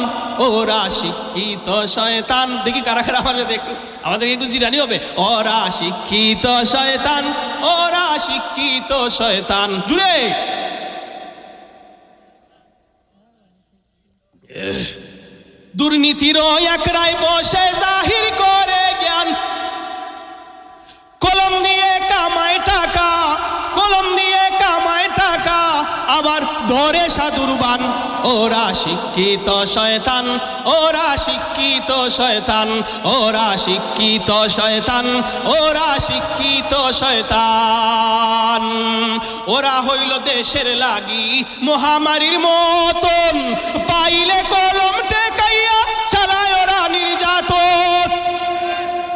ওরা শিক্ষিত শয়তান। দেখি কারা কারা আমার সাথে আমাদেরকে একটু জিরানি হবে। ওরা শিক্ষিত শয়তান, ওরা শিক্ষিত শয়তান। জুড়ে দুর্নীতির একরায় বসে জাহির করে জ্ঞান, কলম দিয়ে কামায় টাকা, কলম দিয়ে কামায় টাকা, আবার ধরে সাধুরবান, ওরা শিক্ষিত শয়তান, ওরা শিক্ষিত শয়তান, ওরা শিক্ষিত শয়তান, ওরা শিক্ষিত শয়তান। ওরা হইল দেশের লাগি মহামারীর মতন, পাইলে কলম টেকাইয়া চালায় ওরা নির্যাতন।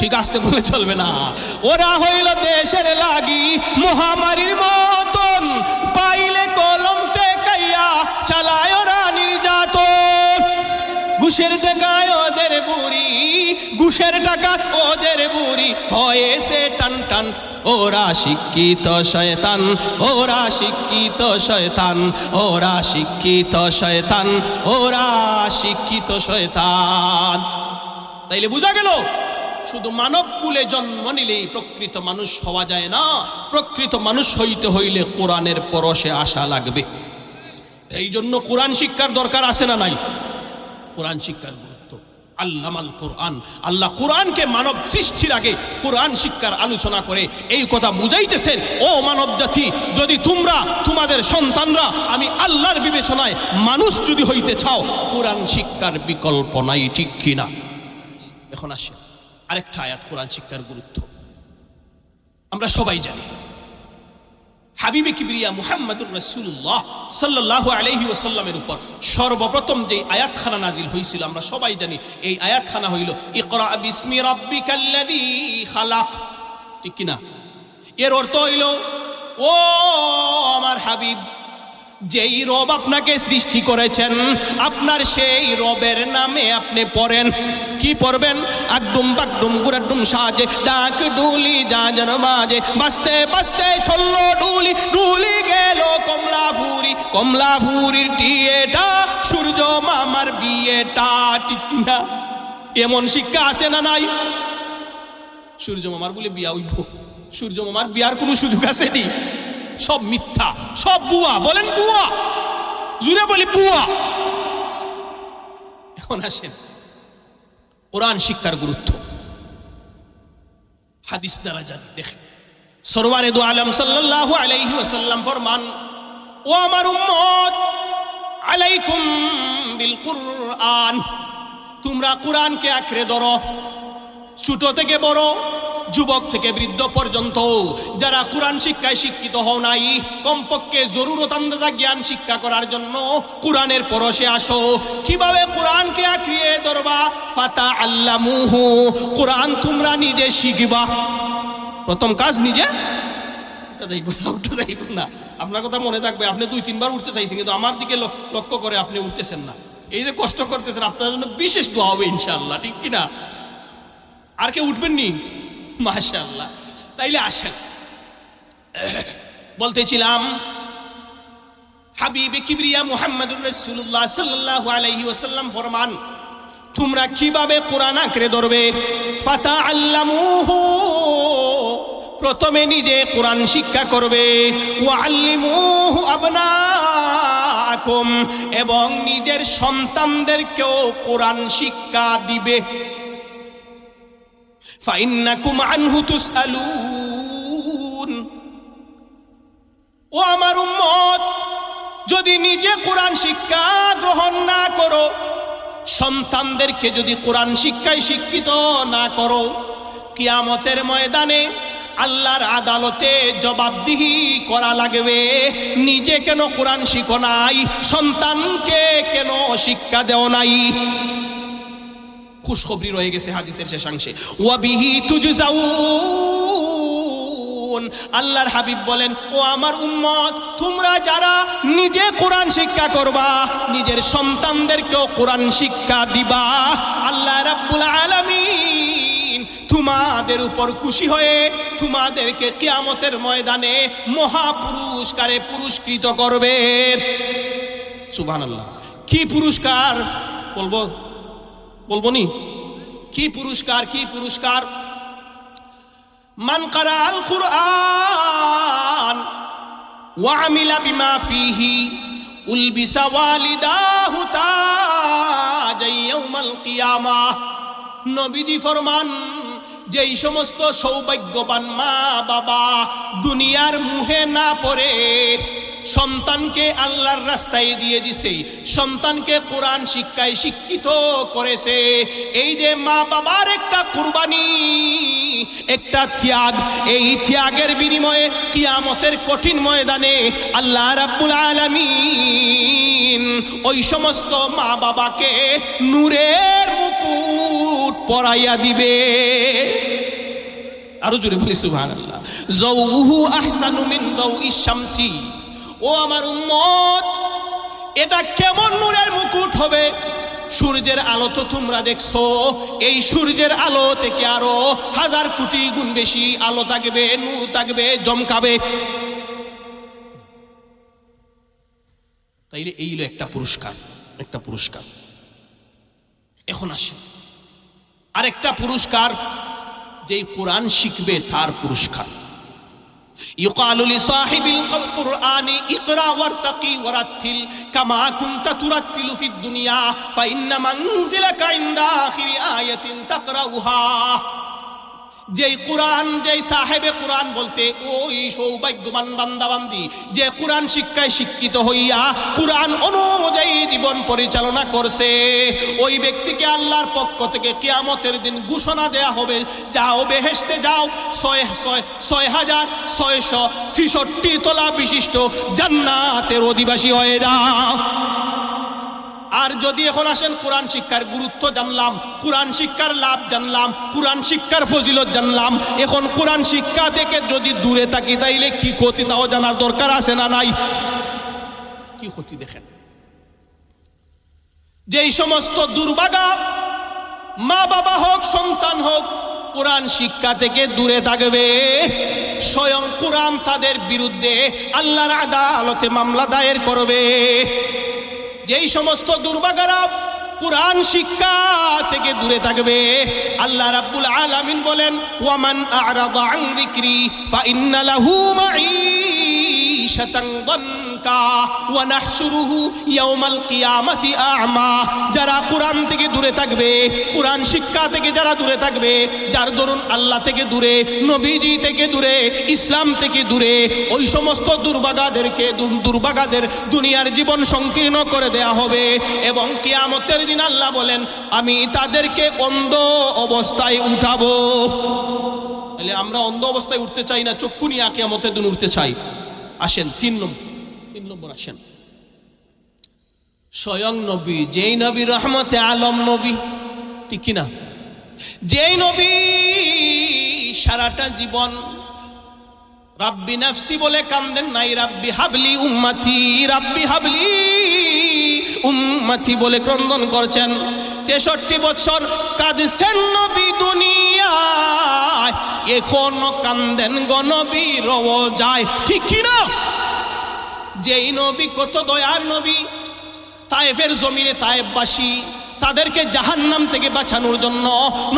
ঠিক আসতে বলে চলবে না। ওরা হইল দেশের লাগি মহামারীর মতন, পাইলে কলম টেকাইয়া চালায় ওরা নির্যাতন। ঘুষের টাকায় ওদের বুড়ি, ঘুষের টাকা ওদের বুড়ি হয়েছে টান টান। ওরা শিক্ষিত শয়তান, ওরা শিক্ষিত শয়তান, ওরা শিক্ষিত শয়তান, ওরা শিক্ষিত শয়তান। তাইলে বোঝা গেল, শুধু মানব কুলে জন্ম নিলেই প্রকৃত মানুষ হওয়া যায় না। প্রকৃত মানুষ হইতে হইলে কোরআনের পরশে আসা লাগবে। এই জন্য কোরআন শিক্ষার দরকার আছে না নাই? কোরআন শিক্ষার গুরুত্ব, আল্লামাল কোরআন, আল্লাহ কোরআনকে মানব সৃষ্টির আগে কোরআন শিক্ষার আলোচনা করে এই কথা বুঝাইতেছেন, ও মানব জাতি, যদি তোমরা তোমাদের সন্তানরা আমি আল্লাহর বিবেচনায় মানুষ যদি হইতে চাও, কোরআন শিক্ষার বিকল্প নাই, ঠিক কিনা? এখন আসে আরেকটা আয়াত, কোরআন শিক্ষার গুরুত্ব আমরা সবাই জানি। হাবিবে কিবরিয়া মুহাম্মদুর রাসূলুল্লাহ সাল্লাল্লাহু আলাইহি ওয়াসাল্লামের উপর সর্বপ্রথম যে আয়াতখানা নাজিল হয়েছিল আমরা সবাই জানি। এই আয়াতখানা হইল ইকরা বিসমি রাব্বিকাল্লাযী খালাক, ঠিক কিনা? এর অর্থ হইল, ও আমার হাবিব, যেই রব আপনাকে সৃষ্টি করেছেন আপনার সেই রবের নামে আপনি পড়েন। কি পড়বেন? আকদুম বাকদুম গুরাডুম সাজে ডাক ডুলি জাজন বাজে, বাজতে বাজতে চললো ডুলি, ডুলি গেল কমলাপুরি, কমলাপুরির টিয়েটা সূর্য মামার বিয়েটা, ঠিক কিনা? এমন শিক্ষা আছে না নাই? সূর্য মামার বলে বিয়া হইব, সূর্য মামার বিয়ার কোনো সুযোগ আছে নি? সব মিথ্যা, সব বুয়া। বলেন বুয়া, জুড়ে বলি বুয়া। এখন আসেন কোরআন শিক্ষার গুরুত্ব হাদিস দ্বারা জানি। দেখেন সরওয়ারে দু আলম সাল্লাল্লাহু আলাইহি ওয়াসাল্লাম ফরমান, ও আমার উম্মত, আলাইকুম বিল কুরআন, তোমরা কোরআনকে আঁকড়ে ধরো। ছোট থেকে বড়, যুবক থেকে বৃদ্ধ পর্যন্ত যারা কোরআন শিক্ষায় শিক্ষিত হও নাই, কমপক্ষে জরুরত আন্দাজা জ্ঞান শিক্ষা করার জন্য কোরআনের পরশে আসো। কিভাবে কোরআনকে আঁকড়িয়ে ধরবা? ফাতা আল্লামুহু, কোরআন তোমরা নিজে শিখবা। প্রথম কাজ নিজে। উঠে যাইব না, আপনার কথা মনে থাকবে। আপনি 2-3 বার উঠতে চাইছেন, কিন্তু আমার দিকে লক্ষ্য করে আপনি উঠতেছেন না। এই যে কষ্ট করতেছেন, আপনার জন্য বিশেষ দোয়া হবে ইনশাআল্লাহ, ঠিক কিনা? আর কে উঠবেন নি? মাশাআল্লাহ। তাইলে আসেন, বলতেছিলাম হাবিবে কিবরিয়া মুহাম্মদুর রাসূলুল্লাহ সাল্লাল্লাহু আলাইহি ওয়াসাল্লাম ফরমান, তোমরা কিভাবে কোরআন আঁকড়ে ধরবে? ফাতাআল্লামুহু, প্রথমে নিজে কোরআন শিক্ষা করবে। ওয়াআল্লিমুহু আবনাআকুম, এবং নিজের সন্তানদেরকেও কোরআন শিক্ষা দিবে। ফাইন্নাকুম আনহু তুসআলুন, ও আমার উম্মত, যদি নিজে কোরআন শিক্ষা গ্রহণ না করো, সন্তানদেরকে যদি কোরআন শিক্ষায় শিক্ষিত না করো, কিয়ামতের ময়দানে আল্লাহর আদালতে জবাবদিহি করা লাগবে। নিজে কেন কোরআন শিখো নাই, সন্তানকে কেন শিক্ষা দেও নাই? খুশখবরি রয়ে গেছে হাদিসের শেষাংশে, ওয়া বিহি তুজজাউন। আল্লাহর হাবিব বলেন, ও আমার উম্মত, তোমরা যারা নিজে কোরআন শিক্ষা করবা, নিজের সন্তানদেরকেও কোরআন শিক্ষা দিবা, আল্লাহ রাব্বুল আলামিন তোমাদের উপর খুশি হয়ে তোমাদেরকে কিয়ামতের ময়দানে মহা পুরস্কারে পুরস্কৃত করবেন। সুবহানাল্লাহ। কি পুরস্কার বলবো নি? কি পুরস্কার? কি পুরস্কার? মান কারা আল কুরআন ওয়া আমিলা বিমা ফিহি উলবিসা ওয়ালিদাহু তাজাই ইয়াউমাল কিয়ামাহ। নবীজি ফরমান, যেই সমস্ত সৌভাগ্যবান মা বাবা দুনিয়ার মুহে না পড়ে সন্তানকে আল্লাহর রাস্তায় দিয়ে দিছে, সন্তানকে কোরআন শিক্ষায় শিক্ষিত করেছে, এই যে মা বাবার একটা কুরবানি, একটা ত্যাগ, এই ত্যাগের বিনিময়ে কিয়ামতের কঠিন ময়দানে আল্লাহ রাব্বুল আলামিন ওই সমস্ত মা বাবাকে নূরের মুকুট পরাইয়া দিবে। আরো জোরে বলি সুবহানাল্লাহ। যাওহু আহসানু মিন যাওইশ শামসি। ও আমার উম্মত, এটা কেমন নূরের মুকুট হবে? সূর্যের আলো তো তোমরা দেখছো, এই সূর্যের আলো থেকে আরো 1000 কোটি গুণ বেশি আলো থাকবে, নূর থাকবে, জমকাবে। তাইলে এই হলো একটা পুরস্কার, একটা পুরস্কার। এখন আসে আরেকটা পুরস্কার, যেই কোরআন শিখবে তার পুরস্কার। ইউকালু লিসাহিবিল কুরআনি ইকরা ওয়ারতাকি ওয়ারাত্তিল কামা কুনতা তুরাত্তিলু ফিদ দুনিয়া ফাইন্না মানজিলাকা ইনদা আখিরি আয়াতিন তাকরাউহা। যেই কোরআন, যেই সাহেবে কোরআন বলতে ওই সৌভাগ্যবান বান্দাবান্দি যে কোরআন শিক্ষায় শিক্ষিত হইয়া কোরআন অনুযায়ী জীবন পরিচালনা করছে, ওই ব্যক্তিকে আল্লাহর পক্ষ থেকে কিয়ামতের দিন ঘোষণা দেয়া হবে, যাও বেহেশতে যাও, ৬,৬৬৬ তলা বিশিষ্ট জান্নাতের অধিবাসী হয়ে যাও। আর যদি এখন আসেন কোরআন শিক্ষার গুরুত্ব জানলাম, কোরআন শিক্ষার লাভ জানলাম, কোরআন শিক্ষার ফজিলত জানলাম, এখন কোরআন শিক্ষা থেকে যদি দূরে থাকি তাইলে কি ক্ষতি তাও জানার দরকার আছে না নাই? কি ক্ষতি দেখেন, যেই সমস্ত দুর্ভাগা মা বাবা হোক সন্তান হোক কোরআন শিক্ষা থেকে দূরে থাকবে, স্বয়ং কোরআন তাদের বিরুদ্ধে আল্লাহর আদালতে মামলা দায়ের করবে। যেই সমস্ত দুর্ভাগারা কোরআন শিক্ষা থেকে দূরে থাকবে, আল্লাহ রাব্বুল আলামিন বলেন ওয়ামান আ'রাদা আন যিকরি ফাইন্না লাহু মাঈশাতান দানকা ওয়া নাহশুরুহু ইয়াওমাল কিয়ামাতি আ'মা। যারা কোরআন থেকে দূরে থাকবে, কোরআন শিক্ষা থেকে যারা দূরে থাকবে, যার দরুন আল্লাহ থেকে দূরে, নবীজি থেকে দূরে, ইসলাম থেকে দূরে, ওই সমস্ত দুর্ভাগাদের দুনিয়ার জীবন সংকীর্ণ করে দেয়া হবে এবং কিয়ামতের দিন আল্লাহ বলেন আমি তাদেরকে অন্ধ অবস্থায় উঠাবো। তাহলে আমরা অন্ধ অবস্থায় উঠতে চাই না, চক্ষু নিয়ে কিয়ামতের দিন উঠতে চাই। আসেন তিন নম্বর আসেন, স্বয়ং নবী, যেই নবী রহমতে আলম নবী, ঠিক কিনা, যেই নবী সারাটা জীবন রাব্বি নাফসি বলে কান্দেন নাই, রাব্বি হাবলি উম্মতি, রাব্বি হাবলি উম্মতি বলে ক্রন্দন করছেন। 63 বছর কাঁদছেন নবী দুনিয়ায়, এখনো কান্দেন গো নবী রওজায়, ঠিক কিনা? যেই নবী কত দয়ার নবী, তায়েফের জমিনে তায়েফবাসী তাদেরকে জাহান্নাম থেকে বাঁচানোর জন্য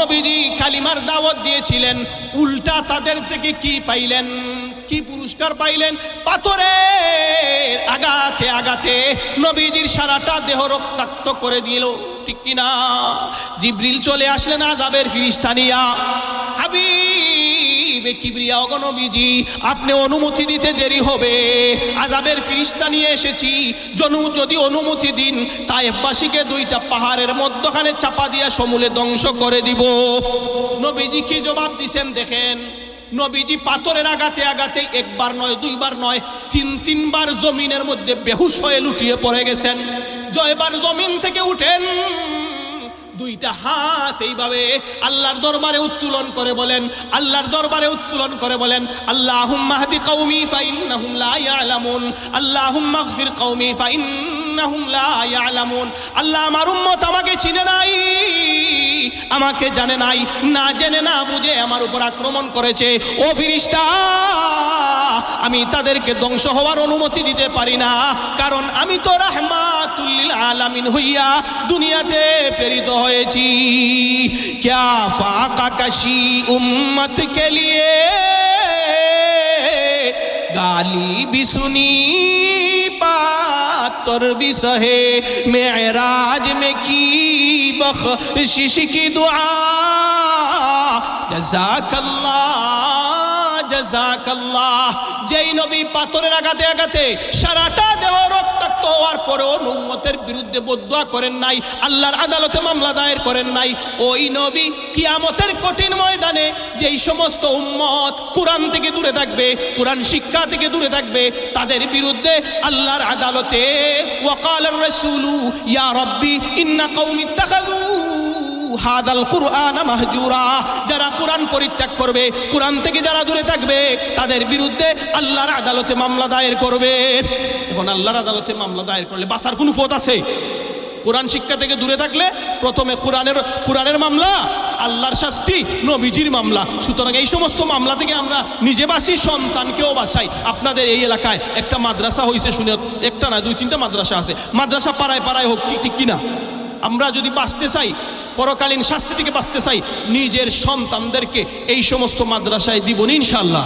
নবীজি কালিমার দাওয়াত দিয়েছিলেন, উল্টা তাদের থেকে কি পাইলেন, কি পুরস্কার পাইলেন? পাথরের আঘাতে আঘাতে নবীজির সারাটা দেহ রক্তাক্ত করে দিল, ঠিক কিনা? জিবরিল চলে আসলেন আযাবের ফিরিস্তা নিয়া, হাবিবে কিবরিয়া ও নবীজি আপনি অনুমতি দিতে দেরি হবে, আযাবের ফিরিস্তা নিয়ে এসেছি, যদি অনুমতি দিন তায়েফবাসীকে 2টা পাহাড়ের মধ্যখানে চাপা দিয়া সমূলে ধ্বংস করে দিব। নবীজি কি জবাব দিছেন দেখেন, নবীজি পাথরের আঘাতে আঘাতে একবার নয়, দুইবার নয়, 3বার জমিনের মধ্যে বেহুশ হয়ে লুটিয়ে পড়ে গেছেন। জয়বার জমিন থেকে উঠেন, 2টা হাত এইভাবে আল্লাহর দরবারে উত্তোলন করে বলেন, আল্লাহর দরবারে উত্তোলন করে বলেন আল্লাহুম্মা হদি কওমি ফাইন্নাহুম লা ইয়ালামুন, আল্লাহুম্মা গফির কওমি ফাইন্নাহুম লা ইয়ালামুন। আল্লাহ আমার উম্মত আমাকে চিনে নাই, আমাকে জানে নাই, না জেনে না বুঝে আমার উপর আক্রমণ করেছে, ও ফেরেশতা আমি তাদেরকে ধ্বংস হওয়ার অনুমতি দিতে পারি না, কারণ আমি তো রাহমাতুল লিল আলামিন হইয়া দুনিয়াতে প্রেরিত হয়েছি। क्या फाका कशी उम्मत के लिए गाली भी सुनी पातर भी सहे, मेराज में की बख्शिश की दुआ, जज़ाकल्लाह জাযাকাল্লাহ। যেই নবী পাথরের আঘাতে আঘাতে সারাটা দেহ রক্তাক্ত হওয়ার পরেও উম্মতের বিরুদ্ধে বদদুয়া করেন নাই, আল্লাহর আদালতে মামলা দায়ের করেন নাই, ওই নবী কিয়ামতের কঠিন ময়দানে যেই সমস্ত উম্মত কোরআন থেকে দূরে থাকবে, কোরআন শিক্ষা থেকে দূরে থাকবে, তাদের বিরুদ্ধে আল্লাহর আদালতে ওয়াকালার রাসূলু ইয়া রাব্বি ইন্না কওমি ইত্তাখাযু হাদাল কুরআন মাহজুরা, যারা কোরআন পরিত্যাগ করবে, কোরআন থেকে যারা দূরে থাকবে, তাদের বিরুদ্ধে আল্লাহর আদালতে মামলা দায়ের করবে। এখন আল্লাহর আদালতে মামলা দায়ের করলে বাঁচার কোনো পথ আছে? কোরআন শিক্ষা থেকে দূরে থাকলে প্রথমে কোরআনের মামলা, আল্লাহর শাস্তি, নবীজির মামলা। সুতরাং এই সমস্ত মামলা থেকে আমরা নিজে বাঁচি, সন্তানকেও বাঁচাই। আপনাদের এই এলাকায় একটা মাদ্রাসা হয়েছে শুনে, একটা না 2-3টা মাদ্রাসা আছে, মাদ্রাসা পাড়ায় পাড়ায় হোক, ঠিক কিনা? আমরা যদি বাঁচতে চাই, পরকালীন শাস্তি থেকে বাঁচতে চাই, নিজের সন্তানদেরকে এই সমস্ত মাদ্রাসায় দিব ইনশাআল্লাহ।